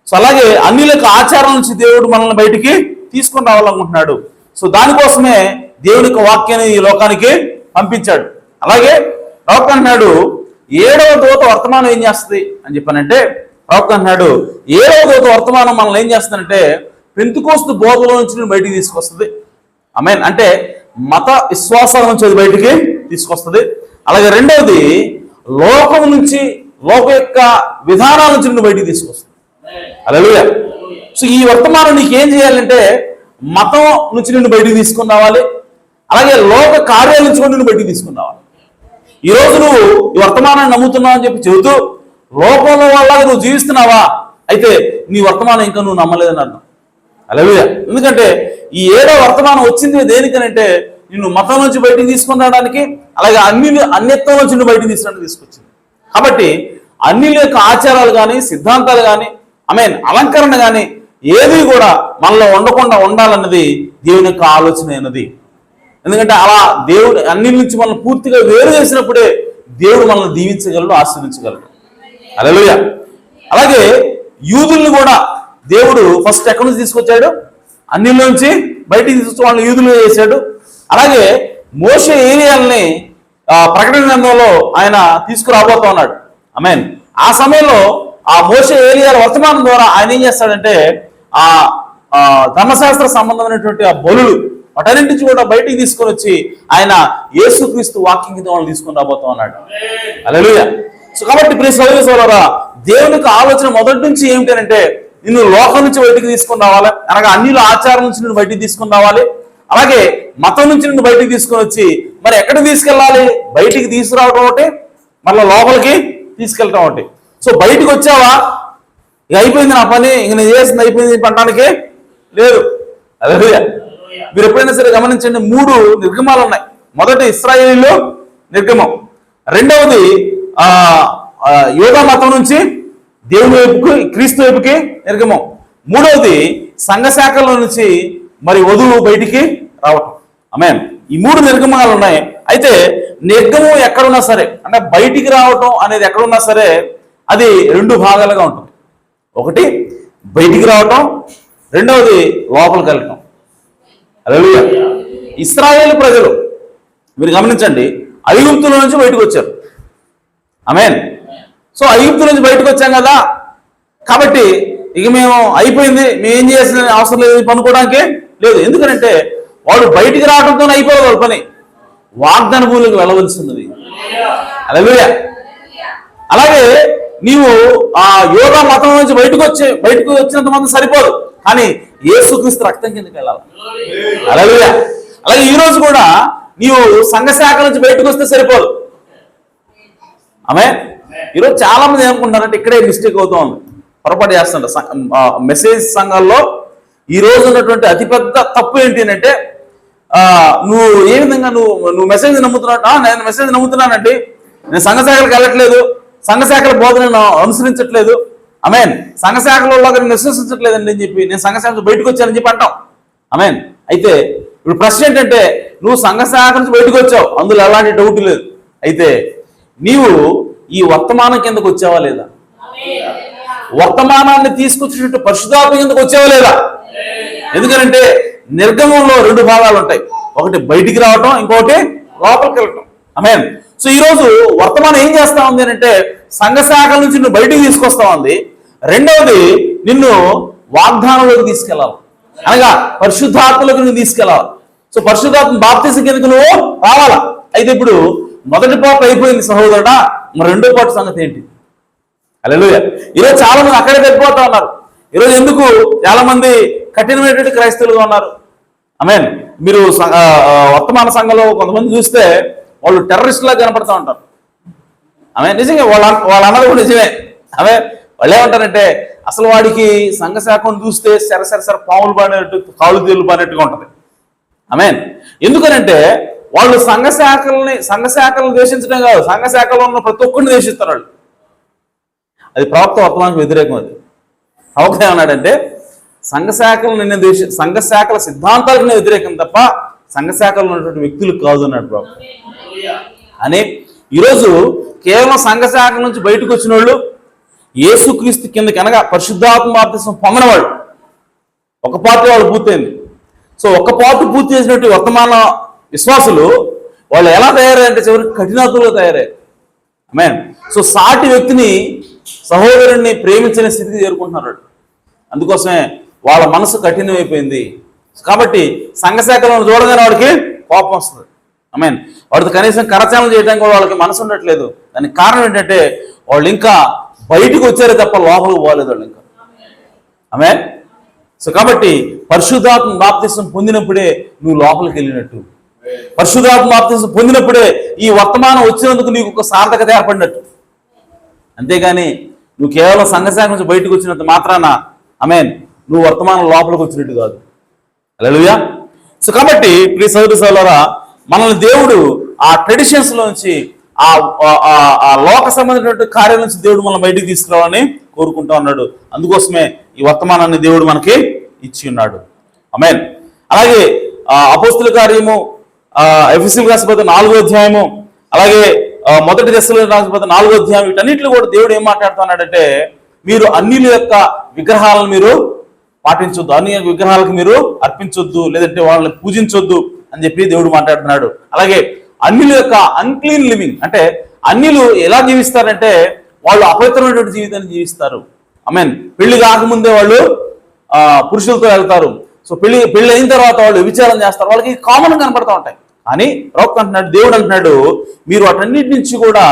సో అలాగే అన్యుల యొక్క ఆచారం నుంచి దేవుడు మనల్ని బయటికి తీసుకుని రావాలనుకుంటున్నాడు. సో దానికోసమే దేవుని యొక్క వాక్యాన్ని ఈ లోకానికి పంపించాడు. అలాగే ప్రవక్త అన్నాడు, 7వ దూత వర్తమానం ఏం చేస్తుంది అని చెప్పానంటే, ప్రవక్త అన్నాడు 7వ దూత వర్తమానం మనల్ని ఏం చేస్తుందంటే పెంతెకోస్తు బోధలో నుంచి బయటికి తీసుకొస్తుంది. ఆమేన్. అంటే మత విశ్వాసాల నుంచి అది బయటికి తీసుకొస్తుంది. అలాగే రెండవది లోకం నుంచి, లోక యొక్క విధానాల నుంచి నువ్వు బయటికి తీసుకొస్తుంది. హల్లెలూయా. సో ఈ వర్తమానం నీకు ఏం చేయాలంటే మతం నుంచి నిన్ను బయటికి తీసుకుని రావాలి. అలాగే లోక కార్యాల నుంచి కూడా నిన్ను బయటికి తీసుకుని రావాలి. ఈరోజు నువ్వు ఈ వర్తమానాన్ని నమ్ముతున్నావు అని చెప్పి చెబుతూ లోకంలో వల్ల నువ్వు జీవిస్తున్నావా, అయితే నీ వర్తమానం ఇంకా నువ్వు నమ్మలేదని అర్థం. హల్లెలూయా. ఎందుకంటే ఈ 7వ వర్తమానం వచ్చింది దేనికనంటే నిన్ను మతం నుంచి బయటికి తీసుకుని రావడానికి, అలాగే అన్యత్వం నుంచి నువ్వు బయటికి తీసుకొచ్చింది. కాబట్టి అన్యుల యొక్క ఆచారాలు కానీ, సిద్ధాంతాలు కానీ, ఆమేన్, అలంకరణ కానీ ఏది కూడా మనలో ఉండకుండా ఉండాలన్నది దేవుని యొక్క ఆలోచన అయినది. ఎందుకంటే అలా దేవుడు అన్నిల నుంచి మనల్ని పూర్తిగా వేరు చేసినప్పుడే దేవుడు మనల్ని దీవించగలడు, ఆశీర్వించగలడు. హల్లెలూయా. అలాగే యూదుల్ని కూడా దేవుడు ఫస్ట్ ఎక్కడి నుంచి తీసుకొచ్చాడు? అన్నిల నుంచి బయటికి తీసుకొచ్చి వాళ్ళని యూదులు చేశాడు. అలాగే మోషే ఏలియాల్ని ప్రకటన గ్రంథంలో ఆయన తీసుకురాబోతా ఉన్నాడు. ఆమేన్. ఆ సమయంలో ఆ మోషే ఏలియాల వర్తమానం ద్వారా ఆయన ఏం చేస్తాడంటే ఆ ధర్మశాస్త్ర సంబంధమైనటువంటి ఆ బలులు వాటన్నింటి నుంచి కూడా బయటికి తీసుకొని వచ్చి ఆయన యేసుక్రీస్తు వాక్యం కింద వాళ్ళని తీసుకొని రాబోతా ఉన్నాడు. హల్లెలూయా. సో కాబట్టి ప్రియ సోదరి సోదరులారా, దేవునికి ఆలోచన మొదటి నుంచి ఏమిటంటే నిన్ను లోకం నుంచి బయటికి తీసుకొని రావాలి, అనగా అన్యుల ఆచారం నుంచి నిన్ను బయటికి తీసుకొని రావాలి. అలాగే మతం నుంచి నిన్ను బయటికి తీసుకొని వచ్చి మరి ఎక్కడికి తీసుకెళ్ళాలి? బయటికి తీసుకురావడం ఒకటి, మళ్ళీ లోపలికి తీసుకెళ్ళటం ఒకటి. సో బయటికి వచ్చావా, ఇక అయిపోయింది నా పని, ఇంక నేను చేసింది అయిపోయింది పట్టడానికి లేదు. హల్లెలూయా. మీరు ఎప్పుడైనా సరే గమనించండి, 3 నిర్గమాలు ఉన్నాయి. మొదటి ఇశ్రాయేలీయులు నిర్గమం, రెండవది యోధా మతం నుంచి దేవుని వైపుకి క్రీస్తు వైపుకి నిర్గమం, మూడవది సంఘశాఖల నుంచి మరి వధువు బయటికి రావటం. ఆమేన్. ఈ 3 నిర్గమాలు ఉన్నాయి. అయితే నిర్గమం ఎక్కడున్నా సరే, అంటే బయటికి రావటం అనేది ఎక్కడున్నా సరే అది 2 భాగాలుగా ఉంటుంది. ఒకటి బయటికి రావటం, రెండవది లోపలికి వెళ్ళటం. హల్లెలూయా. ఇశ్రాయేలు ప్రజలు మీరు గమనించండి, ఐగుప్తుల నుంచి బయటకు వచ్చారు. ఆమేన్. సో ఐగుప్తుల నుంచి బయటకు వచ్చాం కదా, కాబట్టి ఇక మేము అయిపోయింది, మేము ఏం చేయాల్సిన అవసరం లేదు పనుకోవడానికి లేదు. ఎందుకంటే వాడు బయటికి రావడంతో అయిపోదు వాళ్ళ పని, వాగ్దాన భూమికి వెళ్ళవలసినది. హల్లెలూయా. అలాగే నీవు ఆ యోధా మతం నుంచి బయటకు వచ్చినంత మంది సరిపోదు, కానీ యేసుక్రీస్తు రక్తం కిందకి వెళ్ళాలి. హల్లెలూయా. అలాగే ఈ రోజు కూడా నీవు సంఘశాఖ నుంచి బయటకు వస్తే సరిపోదు. ఆమేన్. ఈరోజు చాలా మంది ఏమనుకుంటారంటే ఇక్కడే మిస్టేక్ అవుతూ ఉంది, పొరపాటు చేస్తుంటారు. మెసేజ్ సంఘాల్లో ఈ రోజు ఉన్నటువంటి అతిపెద్ద తప్పు ఏంటి అంటే, నువ్వు ఏ విధంగా నువ్వు మెసేజ్ నమ్ముతున్నావు, నేను మెసేజ్ నమ్ముతున్నానండి, నేను సంఘశాఖలకు వెళ్ళట్లేదు, సంఘశాఖల బోధనను అనుసరించట్లేదు, ఆమేన్, సంఘశాఖలలో నేను విశ్వసించట్లేదండి అని చెప్పి నేను సంఘశాఖ నుంచి బయటకు వచ్చానని చెప్పి అంటాం. ఆమేన్. అయితే ఇప్పుడు ప్రశ్న ఏంటంటే, నువ్వు సంఘశాఖ నుంచి బయటకు వచ్చావు, అందులో ఎలాంటి డౌట్ లేదు. అయితే నీవు ఈ వర్తమానం కిందకు వచ్చావా లేదా? వర్తమానాన్ని తీసుకొచ్చినట్టు పరిశుద్ధాత్మ కిందకు వచ్చావా లేదా? ఎందుకంటే నిర్గమంలో 2 భాగాలు ఉంటాయి, ఒకటి బయటికి రావటం, ఇంకొకటి లోపలికి వెళ్ళటం. ఆమేన్. సో ఈరోజు వర్తమానం ఏం చేస్తా ఉంది అంటే, సంఘశాఖల నుంచి నువ్వు బయటికి తీసుకొస్తా ఉంది, రెండవది నిన్ను వాగ్దానంలోకి తీసుకెళ్ళాలి, అనగా పరిశుద్ధాత్మలోకి నువ్వు తీసుకెళ్ళాలి. సో పరిశుద్ధాత్మ బాప్తిసం కిందకు నువ్వు రావాలా. అయితే ఇప్పుడు మొదటి పాట అయిపోయింది సహోదరుడా, మరి రెండో పాట సంగతి ఏంటి? హల్లెలూయా. ఈరోజు చాలా మంది అక్కడే వెళ్ళిపోతా ఉన్నారు. ఈరోజు ఎందుకు చాలా మంది కఠినమైనటువంటి క్రైస్తవులుగా ఉన్నారు? ఆమేన్. మీరు వర్తమాన సంఘంలో కొంతమంది చూస్తే వాళ్ళు టెర్రరిస్టులా కనపడతా ఉంటారు. ఆమె నిజంగా వాళ్ళ అన్నది కూడా నిజమే. ఆమె వాళ్ళు ఏమంటారంటే, అసలు వాడికి సంఘశాఖను చూస్తే సర పాములు పాడినట్టు, కాళ్ళు తీర్లు పాడినట్టుగా ఉంటుంది. ఆమేన్. ఎందుకనంటే వాళ్ళు సంఘశాఖలను ద్వేషించడం కాదు, సంఘశాఖలో ఉన్న ప్రతి ఒక్కరిని ద్వేషిస్తారు వాళ్ళు. అది ప్రవక్త వర్తమానానికి వ్యతిరేకం. అది ప్రవక్త ఏమన్నాడంటే, సంఘశాఖల సిద్ధాంతాలకు వ్యతిరేకం తప్ప సంఘశాఖలో ఉన్నటువంటి వ్యక్తులకు కాదు అన్నాడు ప్రవక్త. అని ఈరోజు కేవలం సంఘశాఖ నుంచి బయటకు వచ్చిన వాళ్ళు, యేసుక్రీస్తు కిందకి అనగా పరిశుద్ధాత్మ బాప్తిసం పొందిన వాళ్ళు, ఒక పార్టీ వాళ్ళు పూర్తయింది. సో ఒక పార్టీ పూర్తి చేసినట్టు వర్తమాన విశ్వాసులు వాళ్ళు ఎలా తయారయ్యారంటే చివరికి కఠినాత్మలో తయారయ్యారు. ఆమేన్. సో సాటి వ్యక్తిని, సహోదరుడిని ప్రేమించని స్థితికి చేరుకుంటున్నారు. అందుకోసమే వాళ్ళ మనసు కఠినమైపోయింది. కాబట్టి సంఘశాఖలను చూడగానే వాడికి కోపం వస్తుంది. ఆమేన్. వాడితో కనీసం కరచాలన చేయడానికి కూడా వాళ్ళకి మనసు ఉండట్లేదు. దానికి కారణం ఏంటంటే వాళ్ళు ఇంకా బయటకు వచ్చారే తప్ప లోపలికి పోలేదు వాళ్ళు ఇంకా. ఆమేన్. సో కాబట్టి పరిశుద్ధాత్మ బాప్తిసం పొందినప్పుడే నువ్వు లోపలికి వెళ్ళినట్టు, పరిశుద్ధాత్మ బాప్తిసం పొందినప్పుడే ఈ వర్తమానం వచ్చినందుకు నీకు ఒక సార్థకత ఏర్పడినట్టు. అంతేగాని నువ్వు కేవలం సంఘశాఖ నుంచి బయటకు వచ్చినంత మాత్రాన ఆమేన్ నువ్వు వర్తమానం లోపలికి వచ్చినట్టు కాదు. హల్లెలూయా. సో కాబట్టి ప్రియ సహోదర సహోదరులారా, మనల్ని దేవుడు ఆ ట్రెడిషన్స్ లోంచి, ఆ లోక సంబంధించినటువంటి కార్యాల నుంచి దేవుడు మనల్ని బయటికి తీసుకురావాలని కోరుకుంటా ఉన్నాడు. అందుకోసమే ఈ వర్తమానాన్ని దేవుడు మనకి ఇచ్చి ఉన్నాడు. ఆమేన్. అలాగే అపోస్తుల కార్యము, ఎఫెసీయులకు రాసిన పత్రిక 4వ అధ్యాయము, అలాగే మొదటి దశలోనికి రాసిన పత్రిక 4వ అధ్యాయం, వీటన్నిటిలో కూడా దేవుడు ఏం మాట్లాడుతున్నాడంటే, మీరు అన్యుల యొక్క విగ్రహాలను మీరు పాటించొద్దు, అన్య విగ్రహాలకు మీరు అర్పించొద్దు, లేదంటే వాళ్ళని పూజించొద్దు అని చెప్పి దేవుడు మాట్లాడుతున్నాడు. అలాగే అన్యుల యొక్క అన్క్లీన్ లివింగ్, అంటే అన్యులు ఎలా జీవిస్తారంటే వాళ్ళు అపవిత్రమైనటువంటి జీవితాన్ని జీవిస్తారు. ఆమేన్. పెళ్లి కాకముందే వాళ్ళు పురుషులతో వెళ్తారు. సో పెళ్లి అయిన తర్వాత వాళ్ళు విచారం చేస్తారు. వాళ్ళకి కామన్ కనపడతా ఉంటాయి. కానీ ప్రవక్త అంటున్నాడు, దేవుడు అంటున్నాడు, మీరు వాటన్నిటి నుంచి కూడా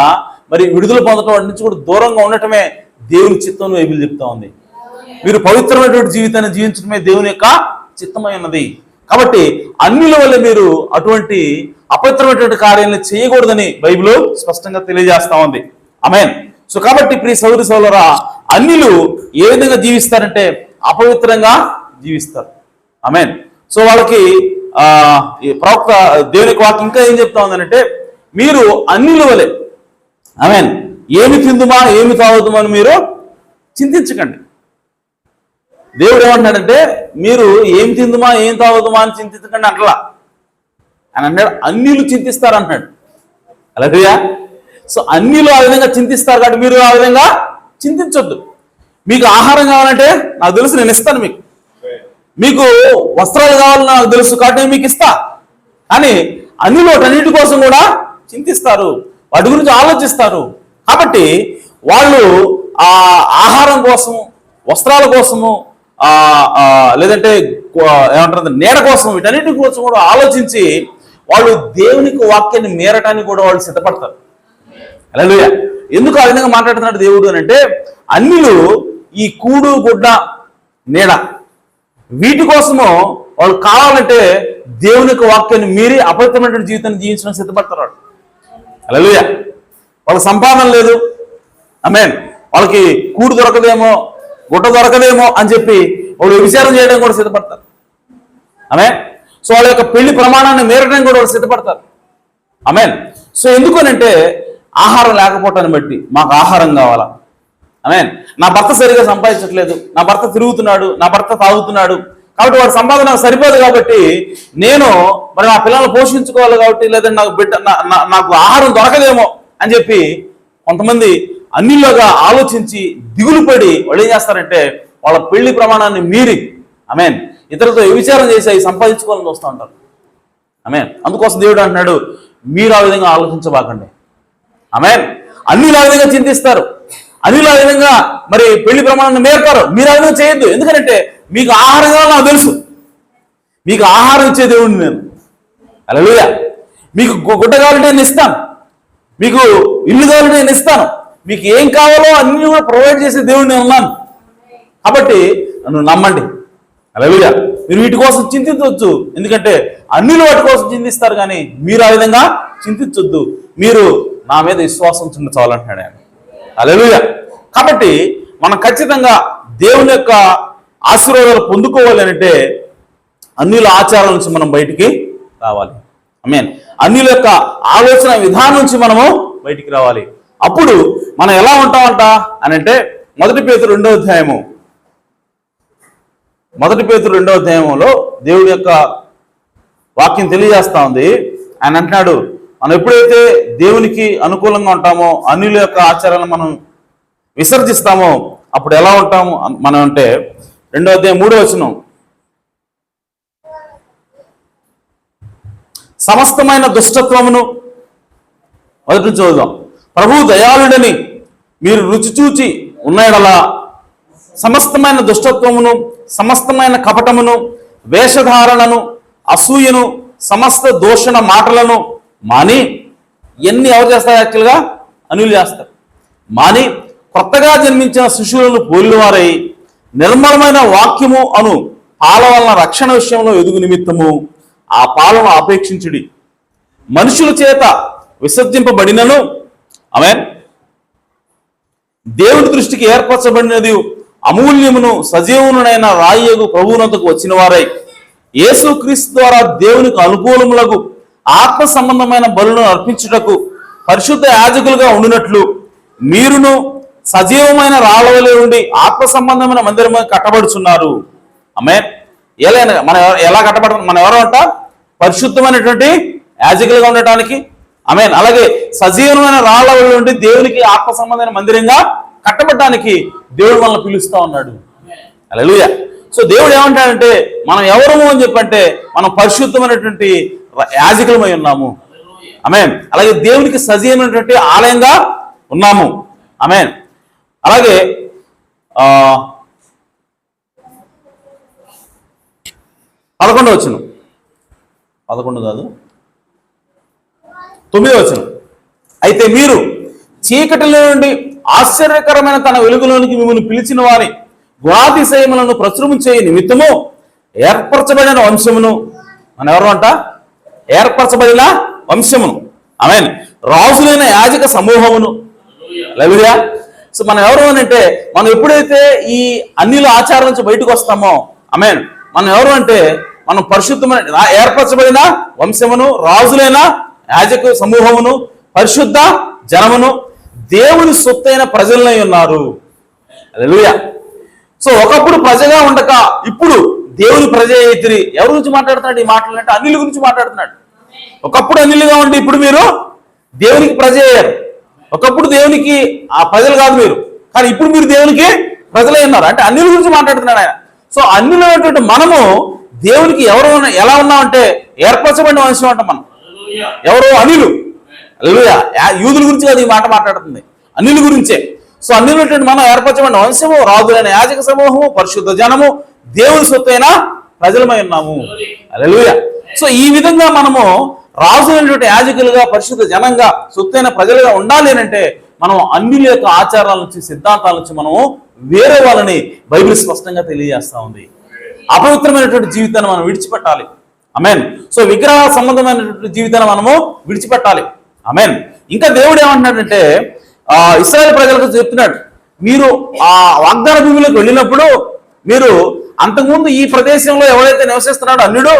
మరి విడుదల పొందడం, వాటి నుంచి కూడా దూరంగా ఉండటమే దేవుని చిత్తం బైబిల్ చెప్తా ఉంది. మీరు పవిత్రమైనటువంటి జీవితాన్ని జీవించడమే దేవుని యొక్క చిత్తమై ఉన్నది. కాబట్టి అన్యుల వల్ల మీరు అటువంటి అపవిత్రమైనటువంటి కార్యాలను చేయకూడదని బైబిల్ స్పష్టంగా తెలియజేస్తా ఉంది. ఆమేన్. సో కాబట్టి ప్రియ సహోదరి సహోదరులారా, అన్యులు ఏ విధంగా జీవిస్తారంటే అపవిత్రంగా జీవిస్తారు. ఆమేన్. సో వాళ్ళకి ఈ ప్రవక్త దేవుని వాక్యం ఇంకా ఏం చెప్తా ఉందంటే, మీరు అన్యుల వలె ఆమేన్ ఏమి తిందుమా ఏమి తాగుదుమా అని మీరు చింతించకండి. దేవుడు ఏమంటున్నాడంటే, మీరు ఏం తిందుమా ఏం తాగుదుమా అని చింతించకండి అట్లా అని అన్నాడు. అన్యులు చింతిస్తారు అంటున్నాడు. అలాగే సో అన్యులు ఆ విధంగా చింతిస్తారు కాబట్టి మీరు ఆ విధంగా చింతించొద్దు. మీకు ఆహారం కావాలంటే నాకు తెలుసు, నేను ఇస్తాను. మీకు వస్త్రాలు కావాలని నాకు తెలుసు కాబట్టి నేను మీకు ఇస్తా. కానీ అన్యులు వాటన్నిటి కోసం కూడా చింతిస్తారు, వాటి గురించి ఆలోచిస్తారు. కాబట్టి వాళ్ళు ఆ ఆహారం కోసము, వస్త్రాల కోసము, లేదంటే ఏమంటారు నీడ కోసం, వీటన్నిటి కోసం కూడా ఆలోచించి వాళ్ళు దేవునికి వాక్యాన్ని మేరటానికి కూడా వాళ్ళు సిద్ధపడతారు. హల్లెలూయా. ఎందుకు ఆ విధంగా మాట్లాడుతున్నాడు దేవుడు అని అంటే, అన్యులు ఈ కూడు గుడ్డ నీడ వీటి కోసము వాళ్ళు కావాలంటే దేవుని యొక్క వాక్యాన్ని మీరి అపవిత్రమైనటువంటి జీవితాన్ని జీవించడం సిద్ధపడతారు. హల్లెలూయా. వాళ్ళకి సంపాదన లేదు, ఆమేన్, వాళ్ళకి కూడు దొరకదేమో గుడ్డ దొరకదేమో అని చెప్పి వాళ్ళు విచారం చేయడం కూడా సిద్ధపడతారు. ఆమేన్. సో వాళ్ళ యొక్క పెళ్లి ప్రమాణాన్ని మేరడానికి కూడా వాళ్ళు సిద్ధపడతారు. ఆమేన్. సో ఎందుకనంటే ఆహారం లేకపోవటాన్ని బట్టి మాకు ఆహారం కావాలా, ఆమేన్, నా భర్త సరిగా సంపాదించట్లేదు, నా భర్త తిరుగుతున్నాడు, నా భర్త తాగుతున్నాడు, కాబట్టి వాడి సంపాదన సరిపోదు కాబట్టి నేను మరి నా పిల్లల్ని పోషించుకోవాలి కాబట్టి, లేదంటే నాకు నాకు ఆహారం దొరకదేమో అని చెప్పి కొంతమంది అన్నిలోగా ఆలోచించి దిగులు పడి వాళ్ళు ఏం చేస్తారంటే వాళ్ళ పెళ్లి ప్రమాణాన్ని మీరి ఆమేన్ ఇతరులతో విచారం చేసి అవి సంపాదించుకోవాలని చూస్తూ ఉంటారు. ఆమేన్. అందుకోసం దేవుడు అంటున్నాడు, మీరు ఆ విధంగా ఆలోచించబాకండి. ఆమేన్. అన్నిలు ఆ విధంగా చింతిస్తారు, అన్నిలు ఆ విధంగా మరి పెళ్లి ప్రమాణాన్ని మేరతారు. మీరు ఆ విధంగా చేయొద్దు. ఎందుకంటే మీకు ఆహారం కావాలో నాకు తెలుసు, మీకు ఆహారం ఇచ్చే దేవుడిని నేను. హల్లెలూయా. మీకు గుడ్డ కావాలంటే నేను ఇస్తాను, మీకు ఇల్లు కావాలంటే నేను ఇస్తాను, మీకు ఏం కావాలో అన్ని కూడా ప్రొవైడ్ చేసే దేవుడిని నేను ఉన్నాను. కాబట్టి నన్ను నమ్మండి. హల్లెలూయా. మీరు వీటి కోసం చింతించవచ్చు, ఎందుకంటే అన్నిలు వాటి కోసం చింతిస్తారు, కానీ మీరు ఆ విధంగా చింతించొద్దు, మీరు నా మీద విశ్వాసం చిన్న చాలంటున్నాడు ఆయన. హల్లెలూయా. కాబట్టి మనం ఖచ్చితంగా దేవుని యొక్క ఆశీర్వాదాలు పొందుకోవాలి అంటే అన్యుల ఆచారాల నుంచి మనం బయటికి రావాలి. ఆమేన్. అన్యుల యొక్క ఆలోచన విధానం నుంచి మనము బయటికి రావాలి. అప్పుడు మనం ఎలా ఉంటామంట అని అంటే, మొదటి పేతురు 2వ అధ్యాయంలో దేవుడి యొక్క వాక్యం తెలియజేస్తా ఉంది. ఆయన అంటున్నాడు, మనం ఎప్పుడైతే దేవునికి అనుకూలంగా ఉంటామో, అన్యుల యొక్క ఆచారాలను మనం విసర్జిస్తామో అప్పుడు ఎలా ఉంటాము మనం అంటే, 2వ అధ్యాయం 3వ వచనం, సమస్తమైన దుష్టత్వమును, మొదటి నుంచి చదువుదాం. ప్రభు దయాళుడని మీరు రుచి చూచి ఉన్నాడలా సమస్తమైన దుష్టత్వమును, సమస్తమైన కపటమును, వేషధారణను, అసూయను, సమస్త దూషణ మాటలను మాని, ఎన్ని ఎవరు చేస్తారు? యాక్చువల్గా అన్యులు చేస్తారు. మాని కొత్తగా జన్మించిన శిశువులను పోలినవారై నిర్మలమైన వాక్యము అను పాల వలన రక్షణ విషయంలో ఎదుగు నిమిత్తము ఆ పాలను అపేక్షించుడి. మనుషుల చేత విసర్జింపబడినను ఆమేన్ దేవుని దృష్టికి ఏర్పరచబడినది అమూల్యమును సజీవునైన రాయగు ప్రభువునొద్దకు వచ్చిన వారై యేసుక్రీస్తు ద్వారా దేవునికి అనుకూలములకు ఆత్మ సంబంధమైన బలులను అర్పించుటకు పరిశుద్ధ యాజకులుగా ఉండినట్లు మీరును సజీవమైన రాళ్ళవలే ఉండి ఆత్మ సంబంధమైన మందిరము కట్టబడుచున్నారు. ఆమేన్. మనం ఎలా కట్టబడతాం? మనం ఎవరో అంట పరిశుద్ధమైనటువంటి యాజకులుగా ఉండటానికి. ఆమేన్. అలాగే సజీవమైన రాళ్ళవలే ఉండి దేవునికి ఆత్మ సంబంధమైన మందిరంగా కట్టబడటానికి దేవుడు మనల్ని పిలుస్తా ఉన్నాడు. హల్లెలూయా. సో దేవుడు ఏమంటాడంటే, మనం ఎవరము అని చెప్పంటే మనం పరిశుద్ధమైనటువంటి యాజకులమై ఉన్నాము. ఆమేన్. అలాగే దేవునికి సజీవమైనటువంటి ఆలయంగా ఉన్నాము. ఆమేన్. అలాగే 11వ వచనం, 11 కాదు 9వ వచనం, అయితే మీరు చీకటిలో నుండి ఆశ్చర్యకరమైన తన వెలుగులోనికి మిమ్మల్ని పిలిచిన వారి గుణాతిశయములను ప్రచురము చేయ నిమిత్తము ఏర్పరచబడిన వంశమును, మనం ఎవరు అంట ఏర్పరచబడిన వంశమును, ఆమేన్, రాజులైన యాజక సమూహమును, హల్లెలూయా, సో మనం ఎవరు అని అంటే, మనం ఎప్పుడైతే ఈ అన్యుల ఆచారం నుంచి బయటకు వస్తామో, ఆమేన్, మనం ఎవరు అంటే మనం పరిశుద్ధమైన ఏర్పరచబడిన వంశమును, రాజులైన యాజక సమూహమును, పరిశుద్ధ జనమును, దేవుని సొత్తైన ప్రజలై ఉన్నారు. హల్లెలూయా. సో ఒకప్పుడు ప్రజగా ఉండక ఇప్పుడు దేవుని ప్రజ అయితిరి. ఎవరి గురించి మాట్లాడుతున్నాడు ఈ మాటలు అంటే? అన్యుల గురించి మాట్లాడుతున్నాడు. ఒకప్పుడు అన్యులుగా ఉండి ఇప్పుడు మీరు దేవునికి ప్రజ అయ్యారు. ఒకప్పుడు దేవునికి ఆ ప్రజలు కాదు మీరు, కానీ ఇప్పుడు మీరు దేవునికి ప్రజలై ఉన్నారు. అంటే అన్యుల గురించి మాట్లాడుతున్నాడు ఆయన. సో అన్యులైనటువంటి మనము దేవునికి ఎవరు ఎలా ఉన్నామంటే ఏర్పరచబడిన వంశం అంటాం మనం. ఎవరు? అన్యులు. హల్లెలూయా. యూదుల గురించి కాదు ఈ మాట మాట్లాడుతుంది, అన్యుల గురించే. సో అన్యులైనటువంటి మనం ఏర్పరచబడిన వంశము, రాజులైన యాజక సమూహము, పరిశుద్ధ జనము, దేవుని సొత్తైన ప్రజలమై ఉన్నాము. హల్లెలూయా. సో ఈ విధంగా మనము రాజులైనటువంటి యాజకులుగా, పరిశుద్ధ జనంగా, సొత్తైన ప్రజలుగా ఉండాలి అంటే మనం అన్యుల యొక్క ఆచారాల నుంచి, సిద్ధాంతాల నుంచి మనము వేరే వాళ్ళని బైబిల్ స్పష్టంగా తెలియజేస్తా ఉంది. అపవిత్రమైనటువంటి జీవితాన్ని మనం విడిచిపెట్టాలి. ఆమేన్. సో విగ్రహ సంబంధమైనటువంటి జీవితాన్ని మనము విడిచిపెట్టాలి. ఆమేన్. ఇంకా దేవుడు ఏమంటున్నాడంటే ఇశ్రాయేలు ప్రజలకు చెప్తున్నాడు, మీరు ఆ వాగ్దాన భూమిలోకి వెళ్ళినప్పుడు మీరు అంతకుముందు ఈ ప్రదేశంలో ఎవరైతే నివసిస్తున్నాడో అన్యుడు,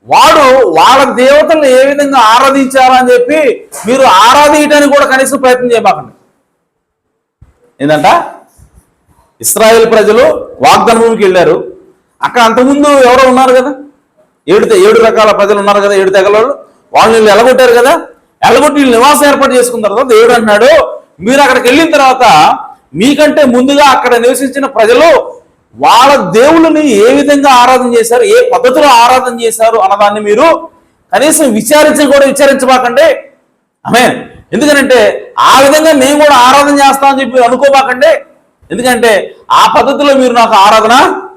వాడు వాళ్ళ దేవతలను ఏ విధంగా ఆరాధించాలని చెప్పి మీరు ఆరాధించడానికి కూడా కనీసం ప్రయత్నం చేయబాకండి. ఏంటంట? ఇశ్రాయేలు ప్రజలు వాగ్దాన భూమికి వెళ్ళారు. అక్కడ అంతకుముందు ఎవరో ఉన్నారు కదా, ఏడు రకాల ప్రజలు ఉన్నారు కదా, 7 తెగల వాళ్ళు వీళ్ళు ఎలగొట్టారు కదా. ఎలగొట్టి వీళ్ళు నివాసం ఏర్పాటు చేసుకున్న తర్వాత దేవుడు అంటున్నాడు, మీరు అక్కడికి వెళ్ళిన తర్వాత మీకంటే ముందుగా అక్కడ నివసించిన ప్రజలు వాళ్ళ దేవుళ్ళని ఏ విధంగా ఆరాధన చేశారు, ఏ పద్ధతిలో ఆరాధన చేశారు అన్నదాన్ని మీరు కనీసం విచారించబాకండి. ఆమేన్. ఎందుకంటే ఆ విధంగా మేము కూడా ఆరాధన చేస్తామని చెప్పి అనుకోబాకండి. ఎందుకంటే ఆ పద్ధతిలో మీరు నాకు ఆరాధన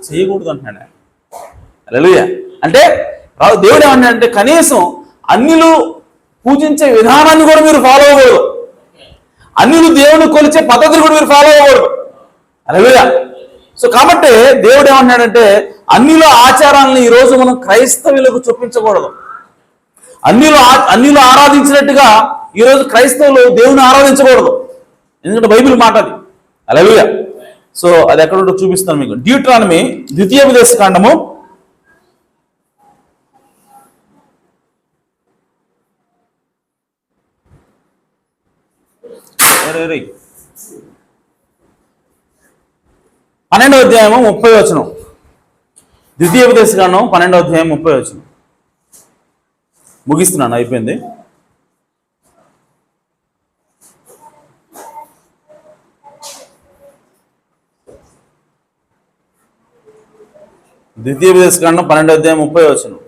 చేయకూడదు అంటున్నాడు. హల్లెలూయా. అంటే దేవుడు ఏమన్నాడంటే కనీసం అన్యులు పూజించే విధానాన్ని కూడా మీరు ఫాలో అవ్వకూడదు, అన్యులు దేవుని కొలిచే పద్ధతిని కూడా మీరు ఫాలో అవ్వకూడదు. హల్లెలూయా. సో కాబట్టి దేవుడు ఏమన్నాడంటే అన్యుల ఆచారాలను ఈరోజు మనం క్రైస్తవులకు చూపించకూడదు. అన్యులు ఆరాధించినట్టుగా ఈరోజు క్రైస్తవులు దేవుని ఆరాధించకూడదు. ఎందుకంటే బైబిల్ మాట అది. హల్లెలూయా. సో అది ఎక్కడ ఉంటో చూపిస్తాను మీకు. డ్యూటరానమీ 2వ పన్నెండవ అధ్యాయము 30వ వచనం. 2వ 12వ అధ్యాయం 30వ వచనం. ముగిస్తున్నాను, అయిపోయింది. ద్వితీయోపదేశకాండం 12వ అధ్యాయం 30వ వచనం.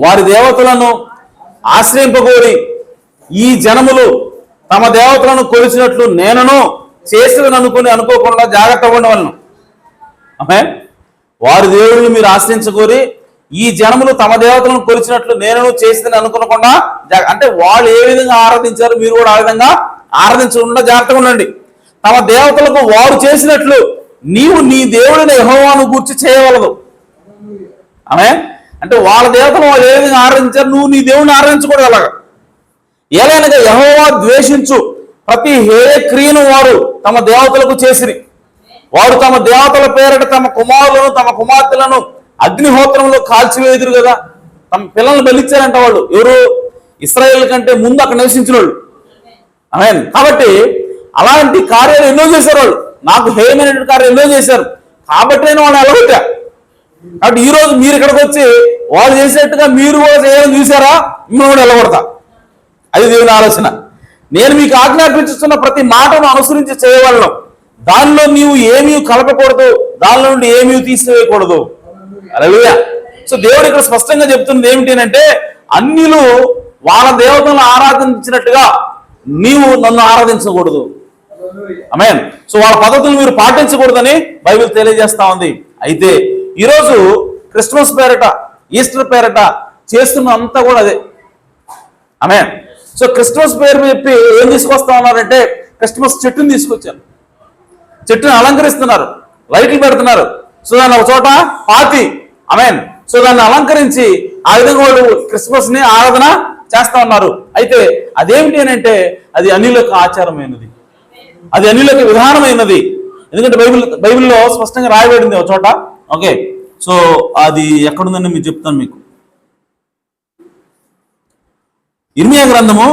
వారి దేవతలను ఆశ్రయింపగోరి ఈ జనములు తమ దేవతలను కొలిచినట్లు నేనను చేసేదని అనుకోకుండా జాగ్రత్త ఉండవలను. ఆమేన్. వారి దేవుళ్ళని మీరు ఆశ్రయించగోరి ఈ జనములు తమ దేవతలను కొలిచినట్లు నేనను చేసేదని అనుకోకుండా, అంటే వాళ్ళు ఏ విధంగా ఆరాధించారు మీరు కూడా ఆ విధంగా ఆరాధించకుండా జాగ్రత్తగా ఉండండి. తమ దేవతలకు వారు చేసినట్లు నీవు నీ దేవుడిని యెహోవాను గూర్చి చేయవలదు. ఆమేన్. అంటే వాళ్ళ దేవతను వాళ్ళు ఏ విధంగా ఆరాధించారు, నువ్వు నీ దేవుడిని ఆరాధించకూడదు. అలాగా ఏలైనగా యెహోవా ద్వేషించు ప్రతి హేయ క్రియను వారు తమ దేవతలకు చేసిరి. వారు తమ దేవతల పేరట తమ కుమారులను తమ కుమార్తెలను అగ్నిహోత్రంలో కాల్చివేదురు కదా. తమ పిల్లలను బలిచ్చారంట వాళ్ళు. ఎవరు? ఇశ్రాయేలు కంటే ముందు అక్కడ నివసించిన వాళ్ళు. ఆమేన్. కాబట్టి అలాంటి కార్యాలు ఎన్నో చేశారు వాళ్ళు. నాకు హేయమైనటువంటి కార్యాలు ఎన్నో చేశారు కాబట్టి నేను వాళ్ళని ఎలగొట్టా. కాబట్టి ఈ రోజు మీరు ఇక్కడికి వచ్చి వాళ్ళు చేసేట్టుగా మీరు కూడా చేయాలని చూసారా, మిమ్మల్ని కూడా ఎలగొడతా. అది దేవుని ఆలోచన. నేను మీకు ఆజ్ఞాపించుతున్న ప్రతి మాటను అనుసరించి చేయవలను. దానిలో నీవు ఏమీ కలపకూడదు, దానిలో నుండి ఏమీ తీసివేయకూడదు. హల్లెలూయా. సో దేవుడు ఇక్కడ స్పష్టంగా చెప్తున్నది ఏమిటి అంటే అన్యులు వాళ్ళ దేవతలను ఆరాధించినట్టుగా నీవు నన్ను ఆరాధించకూడదు. ఆమేన్. సో వాళ్ళ పద్ధతులు మీరు పాటించకూడదని బైబిల్ తెలియజేస్తా ఉంది. అయితే ఈరోజు క్రిస్మస్ పేరట, ఈస్టర్ పేరట చేస్తున్న అంతా కూడా అదే. ఆమేన్. సో క్రిస్మస్ పేరు చెప్పి ఏం తీసుకొస్తా ఉన్నారంటే క్రిస్మస్ చెట్టుని తీసుకొచ్చారు. చెట్టుని అలంకరిస్తున్నారు, లైట్లు పెడుతున్నారు. సో దాన్ని ఒక చోట పాతి, ఆమేన్, సో దాన్ని అలంకరించి ఆ విధంగా వాళ్ళు క్రిస్మస్ ని ఆరాధన చేస్తా ఉన్నారు. అయితే అదేమిటి అని అంటే అది అన్యుల యొక్క ఆచారమైనది. అది అన్యులకు విధానమైనది. ఎందుకంటే బైబిల్లో స్పష్టంగా రాయబడింది ఒక చోట. ఓకే, సో అది ఎక్కడుందని మీకు చెప్తాను. మీకు ఇర్మియా గ్రంథము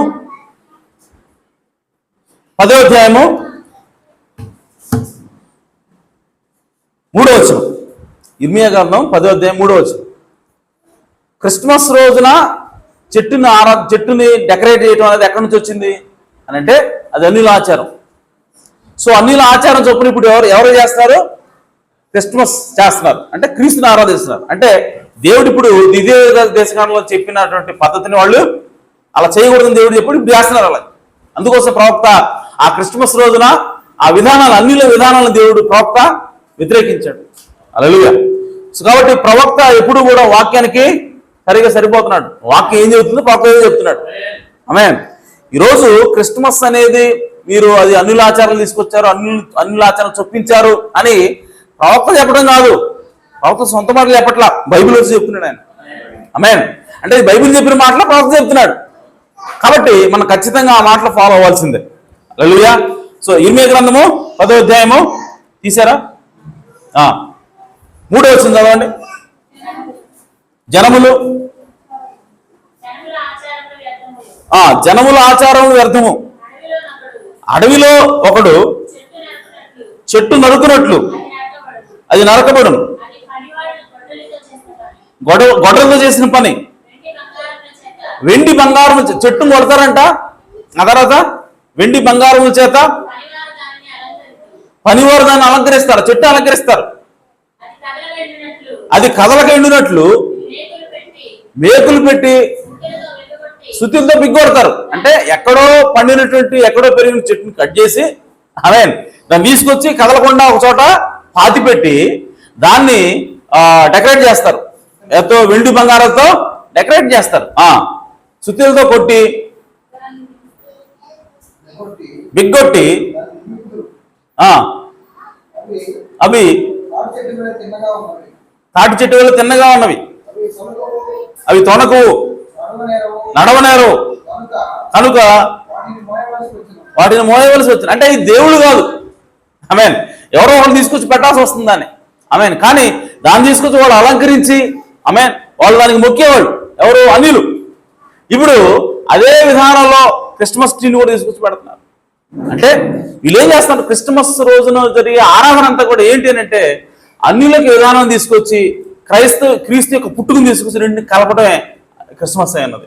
10వ అధ్యాయము 3వ వచనం. ఇర్మియా గ్రంథం 10వ అధ్యాయం 3వ వచనం. క్రిస్మస్ రోజున చెట్టుని డెకరేట్ చేయడం అనేది ఎక్కడి నుంచి వచ్చింది అని అంటే అది అన్యుల ఆచారం. సో అన్యుల ఆచారం చొప్పున ఇప్పుడు ఎవరు చేస్తున్నారు? క్రిస్మస్ చేస్తున్నారు, అంటే క్రీస్తుని ఆరాధిస్తున్నారు. అంటే దేవుడు ఇప్పుడు ద్వితీయ దేశకాలంలో చెప్పినటువంటి పద్ధతిని వాళ్ళు అలా చేయకూడదని దేవుడు చెప్పి ఇప్పుడు చేస్తున్నారు అలా. అందుకోసం ప్రవక్త ఆ క్రిస్మస్ రోజున ఆ విధానాలు, అన్యుల విధానాలను దేవుడు ప్రవక్త వ్యతిరేకించాడు. హల్లెలూయా. సో కాబట్టి ప్రవక్త ఎప్పుడు కూడా వాక్యానికి సరిగా సరిపోతున్నాడు. వాక్యం ఏం చెబుతుందో ప్రవక్త ఏం చెప్తున్నాడు. ఆమేన్. ఈరోజు క్రిస్మస్ అనేది మీరు అది అన్యుల ఆచారాలు తీసుకొచ్చారు, అన్యుల ఆచారాలు చొప్పించారు అని ప్రవక్త చెప్పడం కాదు. ప్రవక్త సొంత మాటలు చెప్పట్లా, బైబిల్ వచ్చి చెప్తున్నాడు ఆయన. ఆమేన్. అంటే బైబిల్ చెప్పిన మాటలు ప్రవక్త చెప్తున్నాడు. కాబట్టి మనం ఖచ్చితంగా ఆ మాటలు ఫాలో అవ్వాల్సిందే. హల్లెలూయా. సో ఇర్మియా గ్రంథము 10వ అధ్యాయము తీసారా? 3వ వచనం చదవండి. జనముల ఆచారం వ్యర్థము, అడవిలో ఒకడు చెట్టు నరుకున్నట్లు అది నరకబడును. గొడ్డలతో చేసిన పని, వెండి బంగారం చెట్టును కొడతారంట. ఆ తర్వాత వెండి బంగారముల చేత పనివారు దాన్ని అలంకరిస్తారు, చెట్టు అలంకరిస్తారు. అది కదలక ఎండినట్లు మేకులు పెట్టి సుత్తులతో బిగ్గొడతారు. అంటే ఎక్కడో పండినటువంటి, ఎక్కడో పెరిగిన చెట్టుని కట్ చేసి దాన్ని తీసుకొచ్చి కదలకుండా ఒక చోట పాతి పెట్టి దాన్ని డెకరేట్ చేస్తారు. ఎంతో వెండి బంగారంతో డెకరేట్ చేస్తారు. సుత్తులతో కొట్టి బిగ్గొట్టి అవి తాటి చెట్టు వల్ల తిన్నగా ఉన్నవి, అవి తొనకు నడవనేరు కనుక వాటిని మోయవలసి వచ్చింది. అంటే ఇది దేవుడు కాదు. ఆమేన్. ఎవరో వాళ్ళు తీసుకొచ్చి పెట్టాల్సి వస్తుంది దాన్ని. ఆమేన్. కానీ దాన్ని తీసుకొచ్చి వాళ్ళు అలంకరించి ఆమేన్ వాళ్ళు దానికి మొక్కేవాళ్ళు ఎవరు? అన్యులు. ఇప్పుడు అదే విధానంలో క్రిస్మస్ ట్రీని కూడా తీసుకొచ్చి పెడుతున్నారు. అంటే వీళ్ళు ఏం చేస్తున్నారు? క్రిస్మస్ రోజున జరిగే ఆరాధన అంతా కూడా ఏంటి అని అంటే అన్యులకి విధానం తీసుకొచ్చి క్రీస్తు యొక్క పుట్టుకుని తీసుకొచ్చి రెండింటిని కలపడమే క్రిస్మస్ అన్నది.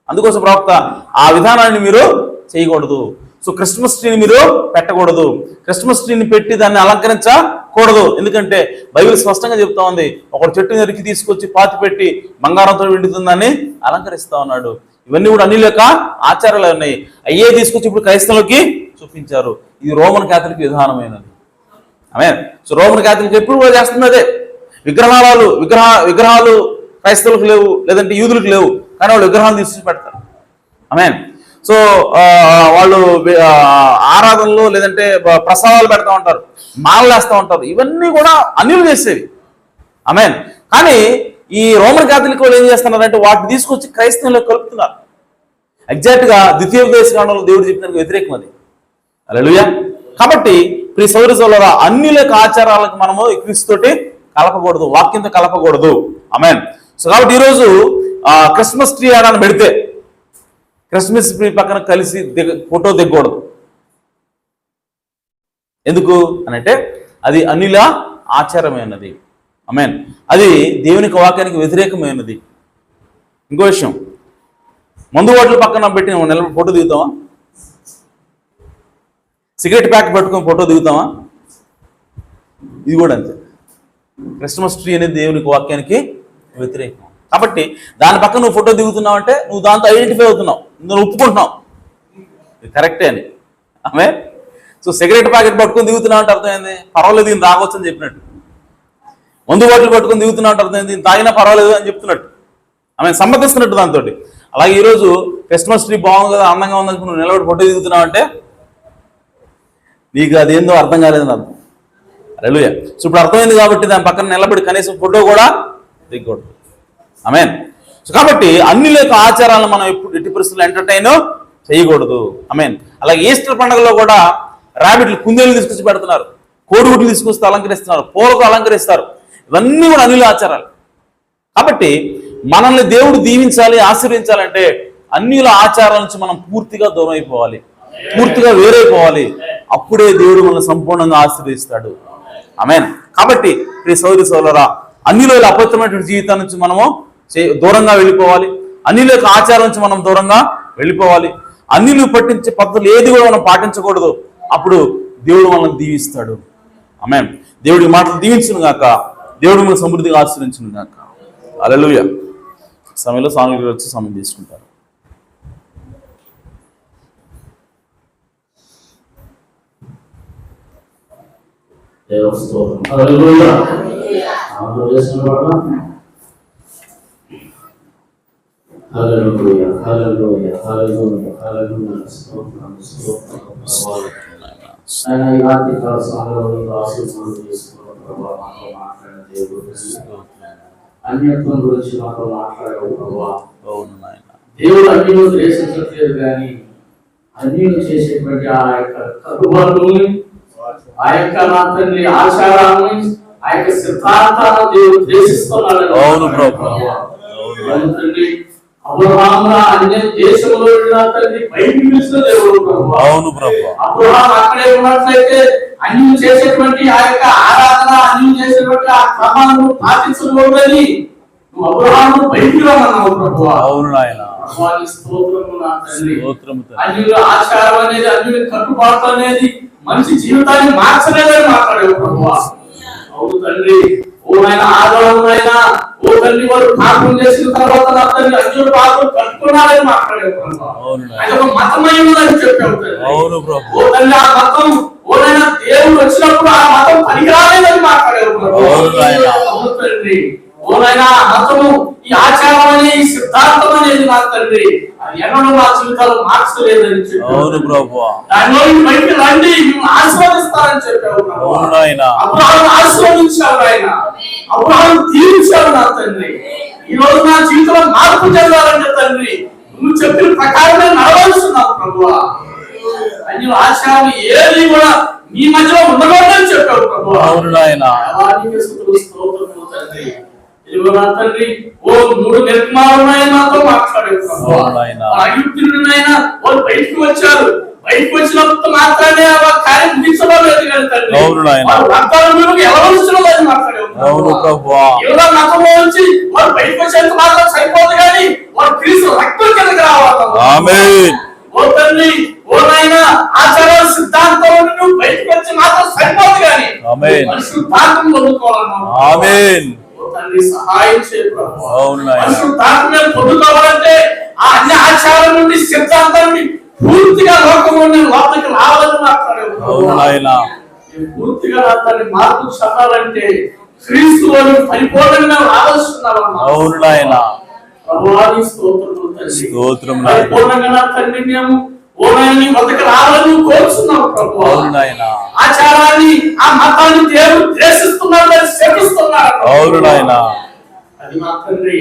అందుకోసం ప్రవక్త ఆ విధానాన్ని మీరు చేయకూడదు. సో క్రిస్మస్ ట్రీని మీరు పెట్టకూడదు, క్రిస్మస్ ట్రీని పెట్టి దాన్ని అలంకరించకూడదు. ఎందుకంటే బైబిల్ స్పష్టంగా చెప్తా ఉంది, ఒకడు చెట్టు నరికి తీసుకొచ్చి పాతి పెట్టి బంగారంతో వెండితుందని అలంకరిస్తా ఉన్నాడు. ఇవన్నీ కూడా అన్యుల యొక్క ఆచారాలు ఉన్నాయి. అయ్యే తీసుకొచ్చి ఇప్పుడు క్రైస్తవులకి చూపించారు. ఇది రోమన్ క్యాథలిక్ విధానమైనది. ఆమేన్. సో రోమన్ క్యాథలిక్ ఎప్పుడు కూడా చేస్తుంది అదే. విగ్రహాలు క్రైస్తవులకు లేవు, లేదంటే యూదులకు లేవు, కానీ వాళ్ళు విగ్రహాలు తీసుకొచ్చి పెడతారు. ఆమేన్. సో వాళ్ళు ఆరాధనలు లేదంటే ప్రసాదాలు పెడతా ఉంటారు, మాలలు వేస్తూ ఉంటారు. ఇవన్నీ కూడా అన్యులు చేసేవి. ఆమేన్. కానీ ఈ రోమన్ క్యాథలిక్ వాళ్ళు ఏం చేస్తున్నారంటే వాటిని తీసుకొచ్చి క్రైస్తవుల్లో కలుపుతున్నారు. ఎగ్జాక్ట్గా ద్వితీయ దేశకాండంలో దేవుడు చెప్పినందుకు వ్యతిరేకం అది. హల్లెలూయా. కాబట్టి ప్రియ సోదర సోదరులారా, అన్యుల యొక్క ఆచారాలకు మనము క్రీస్తుతోటి కలపకూడదు, వాక్యంతో కలపకూడదు. ఆమేన్. సో కాబట్టి ఈరోజు క్రిస్మస్ ట్రీ ఆడాన్ని పెడితే క్రిస్మస్ ట్రీ పక్కన కలిసి ఫోటో దిగకూడదు. ఎందుకు అనంటే అది అన్యుల ఆచారమైనది. ఆమేన్. అది దేవుని వాక్యానికి వ్యతిరేకమైనది. ఇంకో విషయం, మందు బాటిల్ పక్కన పెట్టి నిలబడి ఫోటో దిగుతామా? సిగరెట్ ప్యాక్ పెట్టుకొని ఫోటో దిగుతామా? ఇది కూడా అంతే. క్రిస్మస్ ట్రీ అనేది దేవునికి వాక్యానికి వ్యతిరేకం. కాబట్టి దాని పక్కన నువ్వు ఫోటో దిగుతున్నావు అంటే నువ్వు దాంతో ఐడెంటిఫై అవుతున్నావు, నువ్వు ఒప్పుకుంటున్నావు ఇది కరెక్టే అని. ఆమె సో సిగరెట్ ప్యాకెట్ పట్టుకొని దిగుతున్నావు అంటే అర్థమైంది, పర్వాలేదు దీన్ని తాగొచ్చు అని చెప్పినట్టు. మందు బాటిల్ పట్టుకొని దిగుతున్నావు అంటే అర్థమైంది, దీన్ని తాగినా పర్వాలేదు అని చెప్తున్నట్టు. ఆమె సమ్మతిస్తున్నట్టు దాంతో. అలాగే ఈరోజు క్రిస్మస్ ట్రీ బాగుంది కదా, అందంగా ఉందని నువ్వు నిలబడి ఫోటో దిగుతున్నావు అంటే నీకు అదేందో అర్థం కాలేదని అర్థం. హల్లెలూయా. సో ఇప్పుడు అర్థమైంది కాబట్టి దాని పక్కన నిలబడి కనీసం ఫోటో కూడా దిగకూడదు. ఆమేన్. సో కాబట్టి అన్ని లేక ఆచారాలను మనం ఎప్పుడు ఎట్టి పరిస్థితుల్లో ఎంటర్టైన్ చేయకూడదు. ఆమేన్. అలాగే ఈస్టర్ పండుగలో కూడా ర్యాబిట్లు, కుందేలు తీసుకొచ్చి పెడుతున్నారు, కోడిగుడ్లు తీసుకొస్తే అలంకరిస్తున్నారు, పూలతో అలంకరిస్తారు. ఇవన్నీ కూడా అన్యుల ఆచారాలు. కాబట్టి మనల్ని దేవుడు దీవించాలి, ఆశీర్వించాలంటే అన్యుల ఆచారాల నుంచి మనం పూర్తిగా దూరం అయిపోవాలి, పూర్తిగా వేరైపోవాలి. అప్పుడే దేవుడు మనల్ని సంపూర్ణంగా ఆశీర్వదిస్తాడు. ఆమేన్. కాబట్టి ప్రియ సోదరి సోదరులారా, అన్యుల అపవిత్రమైనటువంటి జీవితం నుంచి మనము దూరంగా వెళ్ళిపోవాలి. అన్యుల యొక్క ఆచారం నుంచి మనం దూరంగా వెళ్ళిపోవాలి. అన్యులు పట్టించే పద్ధతులు ఏది కూడా మనం పాటించకూడదు. అప్పుడు దేవుడు మనల్ని దీవిస్తాడు. ఆమేన్. దేవుడి మాటలు దీవించును గాక, దేవుడు మనల్ని సమృద్ధిగా ఆశీర్వదించును గాక. హల్లెలూయా. సమయంలో స్వామి వచ్చి సమయం తీసుకుంటారు. అన్యత్వం గురించి మాతో మాట్లాడవు ప్రభువా. దేవుడు అన్యులు ద్వేషించట్లేదు, కానీ అన్యులు చేసేటువంటి ఆ యొక్క కట్టుబాటుని, ఆ యొక్క నా తండ్రి ఆచారాన్ని, ఆ యొక్క సిద్ధాంతాన్ని దేవుడు ద్వేషిస్తున్నాడు. తండ్రి అబ్రహాము అన్య దేశంలో తండ్రి బయటికి పిలిచిన దేవుడు ప్రభువా. అబ్రహాము అక్కడే ఉన్నట్లయితే అన్యులు చేసేటువంటి ఆ యొక్క ఆరాధన, అన్యులు చేసేటువంటి ఆ క్రమాలను పాటించకూడదని నువ్వు అబ్రహాము బయటికి రమ్మన్నావు ప్రభువా. అవును నాయన. స్తోత్రము నా తండ్రి. అన్యుల ఆచారం అనేది, అన్యుల కట్టుబాటు అనేది మనిషి జీవితాన్ని మార్చలేదని మాట్లాడావు ప్రభువా. అవును తండ్రి. ఓ నాయన, ఆదరణైనా ఓ తండ్రి వారు పాపం చేసిన తర్వాత నా తండ్రి అన్యులు పాపం కట్టుకున్నారని మాట్లాడావు ప్రభువా. అది ఒక మతమై ఉందని చెప్పావు తండ్రి. ఓ తండ్రి, ఆ మతం ఓనైనా దేవుడు వచ్చినప్పుడు ఆ మతం పనికిరాలేదని మాట్లాడారు తండ్రి. ఓనైనా మతము, ఈ ఆచారం అనే, ఈ సిద్ధాంతం అనేది నా తండ్రి అది ఎన్నడూ మా జీవితాలు మార్చలేదని చెప్పావు. దానిలో బయటికి రండి, మిమ్మల్ని ఆశీర్వదిస్తారని చెప్పావు. అబ్రహాము ఆశీర్వదించావు ఆయన, అబ్రహాము తీర్చావు నా తండ్రి. ఈ రోజు నా జీవితంలో మార్పు చెందాలంటే తండ్రి నువ్వు చెప్పిన ప్రకారమే నడవలస్తున్నావు ప్రభువా. అన్ని ఆచారాలు ఏది కూడా మీ మధ్యలో ఉండకూడదని చెప్పావు ప్రభువా. తండ్రి ఓ 3 నిర్మాణాలు నాతో మాట్లాడారు ప్రభువా. అయుక్తులైనా వాళ్ళు బయటకు వచ్చారు, బయటకు వచ్చినప్పుడు మాత్రమే ఆ కార్యం ముగించబడలేదు కానీ తండ్రి వెళ్ళవలసినదని మాట్లాడారు ప్రభువా. ఎవరో మతంలో నుంచి వాళ్ళు బయటకు వచ్చేంత మాత్రం సరిపోదు, కానీ వాళ్ళు క్రీస్తు రక్తం కిందకి రావాలి. ఆమేన్. ఓ తండ్రి, ఓ నాయనా, ఆచార సిద్ధాంతం నువ్వు బయటకు వచ్చి మాత్రం సరిపోదు, కానీ పరిశుద్ధాత్మను పొందుకోవాలన్నావు. ఆమేన్. ఓ తండ్రి, సహాయం చేయి ప్రభువా. పరిశుద్ధాత్మను పొందుకోవాలంటే ఆ అన్ని ఆచారం నుండి, సిద్ధాంతం నుండి పూర్తిగా లోకంలో లోపలికి రావాలని మాట్లాడావు. పూర్తిగా తండ్రి మార్పు చెందాలంటే క్రీస్తు పరిపూర్ణంగా రావాల్సిన్నావు. అవును నాయన. ప్రభువాని స్తోత్రములు తండ్రి. స్తోత్రం నాయన. పరిపూర్ణంగా తండ్రి మేము ఓనాయని వద్దకు రావాలని కోరుచున్నాము ప్రభువా. అవును నాయన. ఆచారాన్ని, ఆ మతాన్ని దేవుడు ద్వేషిస్తున్నాడని శపిస్తున్నాడు. అవును నాయన. అది మా తండ్రి,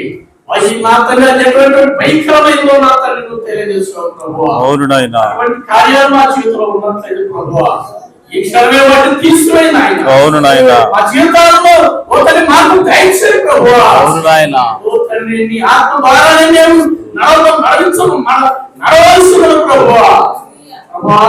అది మా తండ్రి అనేటువంటి భయంకరమైనదో నా తండ్రి నువ్వు తెలియజేస్తావు ప్రభువా. అవును నాయన. అటువంటి కార్యాలు మా జీవితంలో ఉన్నట్లయితే ప్రభువా ఈ క్షణమే వాటిని తీసుకుని నాయన. అవును నాయన. మా జీవితాల్లో ఓ తండ్రి మార్పు దయచేయి ప్రభువా. అవును నాయన. ఓ తండ్రి నీ ఆత్మ ద్వారానే మేము నడవలసిన ప్రభువా. ప్రభువా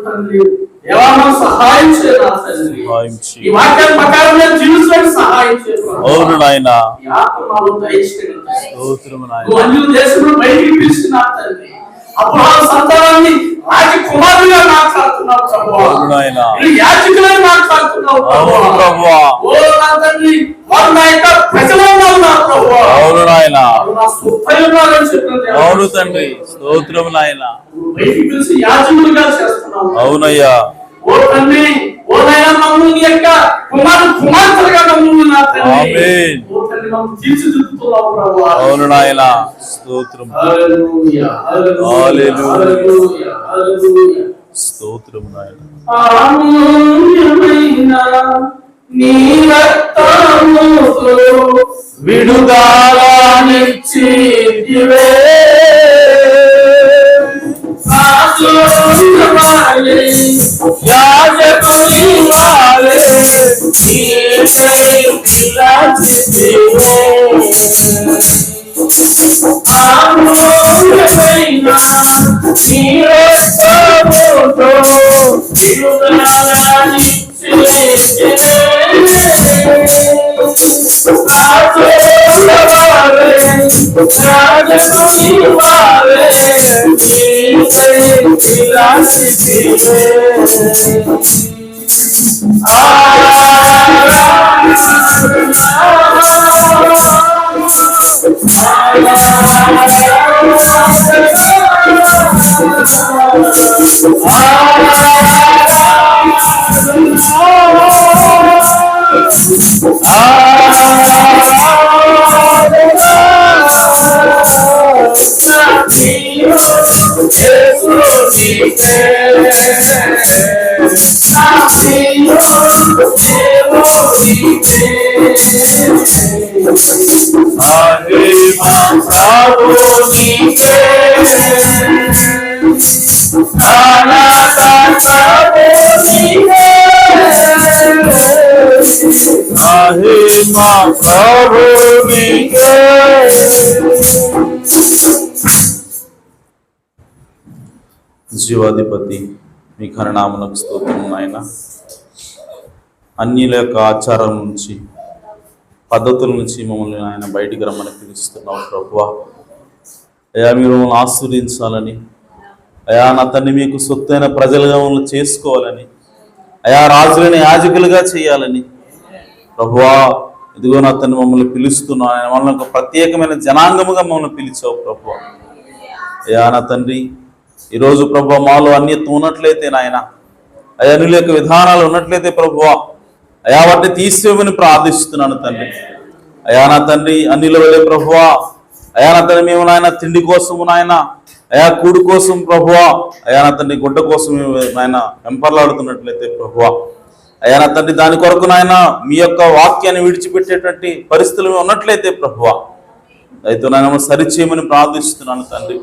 తండ్రి దేవాను సహాయం చేయాలి. ఈ వాక్యం ప్రకారం నేను జీవించడానికి సహాయం చేయాలి. అవును నాయన. ఈ ఆత్మలో దయచేయి. స్తోత్రము నాయన. నువ్వు అన్యుల దేశంలో బయటికి పిలిచిన తండ్రి అబ్రహాము సంతానాన్ని రాజకుమారులుగా మాట్లాడుతున్నావు ప్రభువా. అవును నాయన. యాజకులని మాట్లాడుతున్నావు ప్రభువా. ఓ నా తండ్రి, వారు నా యొక్క ప్రజలుగా ఉన్నారు ప్రభువా. అవును నాయన. నా సుఖయున్నారని చెప్పిన అవును తండ్రి. స్తోత్రము నాయన. బయటికి పిలిచి యాజకులుగా చేస్తున్నావు. అవునయ్యా. ఓ తండ్రి, ఓ నాయన, మమ్మల్ని యొక్క కుమార్తెలుగా మమ్మల్ని నా తండ్రి ఆమేన్. ఓ తండ్రి మమ్మల్ని తీర్చిదిద్దుతున్నావు ప్రభువా. అవును నాయన. స్తోత్రం. హల్లెలూయా, హల్లెలూయా, హల్లెలూయా, హల్లెలూయా. స్తోత్రం నాయన. అమూల్యమైన నీ రక్తముతో విడుదలనిచ్చితివే, యాజకులమై జీవాధిపతి మీ ఘననామమునకు స్తోత్రం నాయన. అన్యుల యొక్క ఆచారం నుంచి, పద్ధతుల నుంచి మమ్మల్ని ఆయన బయటికి రమ్మని పిలుస్తున్నావు ప్రభువా. అయా మీరు మమ్మల్ని ఆస్వాదించాలని, అయా నా తండ్రి మీకు సొత్తైన ప్రజలుగా మమ్మల్ని చేసుకోవాలని, అయా రాజులైన యాజకులుగా చేయాలని ప్రభువా, ఇదిగో నా తండ్రి మమ్మల్ని పిలుస్తున్నావు. ఆయన మమ్మల్ని ఒక ప్రత్యేకమైన జనాంగముగా మమ్మల్ని పిలిచావు ప్రభువా. అయా నా తండ్రి ఈరోజు ప్రభువా మాలో అన్యత్వం ఉన్నట్లయితే నాయన, అయా అన్యుల యొక్క విధానాలు ఉన్నట్లయితే ప్రభువా, అయా వాటిని తీసేయమని ప్రార్థిస్తున్నాను తండ్రి. అయా నా తండ్రి అన్యుల వెళ్ళే ప్రభువా, అయా నా తండ్రి మేము నాయన తిండి కోసము నాయన, అయా కూడు కోసం ప్రభువా, అయా నా తండ్రి గుడ్డ కోసం నాయన వెంపర్లాడుతున్నట్లయితే ప్రభువా, అయా నా తండ్రి దాని కొరకు నాయన మీ యొక్క వాక్యాన్ని విడిచిపెట్టేటువంటి పరిస్థితులు ఉన్నట్లయితే ప్రభువా, అయితే నాయన సరిచేయమని ప్రార్థిస్తున్నాను తండ్రి.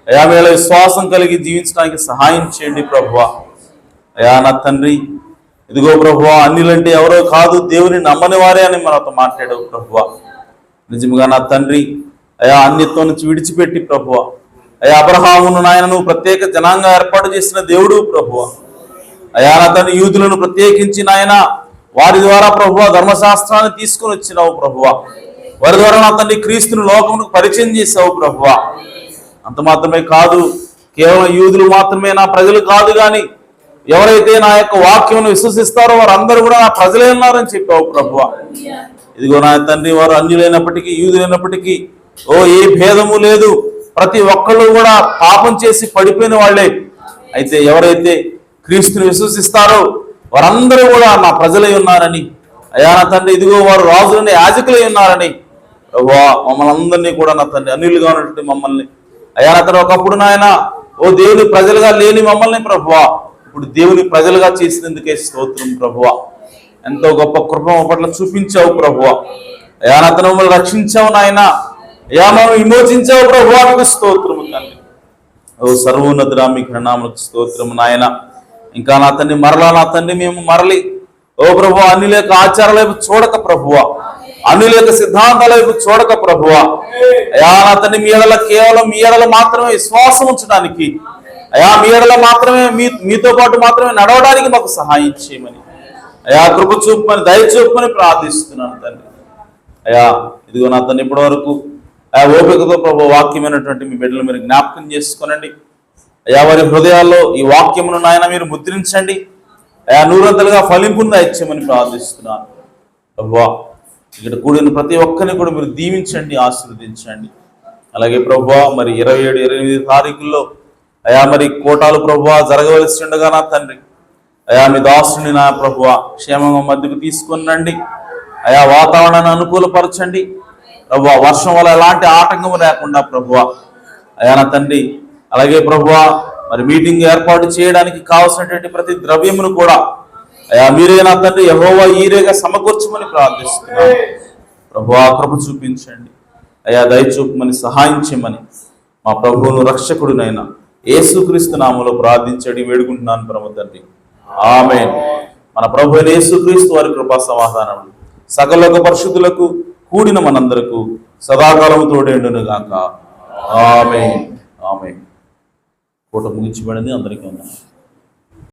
అయా వేళ విశ్వాసం కలిగి జీవించడానికి సహాయం చేయండి ప్రభువా. అయా నా తండ్రి ఇదిగో ప్రభువా, అన్యులంటే ఎవరో కాదు, దేవుని నమ్మని వారే అని మనతో మాట్లాడావు ప్రభువా. నిజంగా నా తండ్రి అయా అన్యత్వం నుంచి విడిచిపెట్టి ప్రభువా, అయా అబ్రహామును నాయన నువ్వు ప్రత్యేక జనాంగా ఏర్పాటు చేసిన దేవుడు ప్రభువా. అయా నా తండ్రి యూదులను ప్రత్యేకించి నాయన వారి ద్వారా ప్రభువా ధర్మశాస్త్రాన్ని తీసుకుని వచ్చినావు ప్రభువా. వారి ద్వారా నా తండ్రి క్రీస్తుని లోకమునకు పరిచయం చేసావు ప్రభువా. అంత మాత్రమే కాదు, కేవలం యూదులు మాత్రమే నా ప్రజలు కాదు, కానీ ఎవరైతే నా యొక్క వాక్యం విశ్వసిస్తారో వారందరూ కూడా నా ప్రజలే ఉన్నారని చెప్పావు ప్రభువా. ఇదిగో నా తండ్రి వారు అన్యులైనప్పటికీ యూదులైనప్పటికీ ఏ భేదము లేదు, ప్రతి ఒక్కళ్ళు కూడా పాపం చేసి పడిపోయిన వాళ్ళే. అయితే ఎవరైతే క్రీస్తుని విశ్వసిస్తారో వారందరూ కూడా నా ప్రజలై ఉన్నారని, అయా నా తండ్రి ఇదిగో వారు రాజులని యాజకులై ఉన్నారని ప్రభువా, మమ్మల్ని అందరినీ కూడా నా తండ్రి అన్యులుగా ఉన్నటువంటి మమ్మల్ని అయా నా తండ్రి ఒకప్పుడు నాయన దేవుని ప్రజలుగా లేని మమ్మల్ని ప్రభువా ఇప్పుడు దేవుని ప్రజలుగా చేసినందుకే స్తోత్రం ప్రభువా. ఎంతో గొప్ప కృప పట్ల చూపించావు ప్రభువా. అయా నా తండ్రి మమ్మల్ని రక్షించావు నాయన, అయా మనం విమోచించావు ప్రభువా, మీకు స్తోత్రము తండ్రి. సర్వోన్నతుడా మీ ఘననామమునకు స్తోత్రము నాయన. ఇంకా నా తండ్రి మరలా నా తండ్రి మేము మరలి ప్రభువా అన్యుల యొక్క ఆచారాల వైపు చూడక ప్రభువా, అన్యుల యొక్క సిద్ధాంతాల వైపు చూడక ప్రభువా, అయా నా తండ్రి మీ ఎడల కేవలం మీ ఎడల మాత్రమే విశ్వాసం ఉంచడానికి, అయా మీ ఎడల మాత్రమే మీతో పాటు మాత్రమే నడవడానికి మాకు సహాయం చేయమని, అయా కృప చూపమని దయ చూపమని ప్రార్థిస్తున్నాను తండ్రి. అయా ఇదిగో నా తండ్రి ఇప్పటి వరకు ఓపికతో ప్రభు వాక్యమైనటువంటి మీ బిడ్డలు మీరు జ్ఞాపకం చేసుకోనండి. అయా వారి హృదయాల్లో ఈ వాక్యమును నాయన మీరు ముద్రించండి. అయా నూరంతలుగా ఫలింపును దయచేయమని ప్రార్థిస్తున్నాను ప్రభువా. ఇక్కడ కూడిన ప్రతి ఒక్కరిని కూడా మీరు దీవించండి, ఆశీర్వదించండి. అలాగే ప్రభువా మరి 27, 28 తారీఖుల్లో అయా మరి కోటాలు ప్రభువా జరగవలసి ఉండగా నా తండ్రి, అయా మీ దాసుని నా ప్రభువా క్షేమంగా మధ్యకు తీసుకొని రండి. అయా వాతావరణాన్ని అనుకూలపరచండి ప్రభువా, వర్షం వల్ల ఎలాంటి ఆటంకం లేకుండా ప్రభువా. అయా నా తండ్రి అలాగే ప్రభువా మరి మీటింగ్ ఏర్పాటు చేయడానికి కావాల్సినటువంటి ప్రతి ద్రవ్యమును కూడా అయా మీరే నా తండ్రి యెహోవా ఈరేగా సమకూర్చమని ప్రార్థిస్తున్నాను ప్రభువా. కృప చూపించండి అయా, దయ చూపమని సహాయం చేయమని మా ప్రభువును రక్షకుడునైనా యేసుక్రీస్తు నామములో ప్రార్థించడి వేడుకుంటున్నాను పరమ తండ్రి, ఆమేన్. మన ప్రభు అయిన యేసుక్రీస్తు వారి కృపా సమాధానం సకల పరిశుద్ధులకు కూడిన మనందరకు సదాకాలము తోడేండును గాక. ఆమేన్. ఆమేన్. పూట ముగించబడింది. అందరికీ వందనాలు.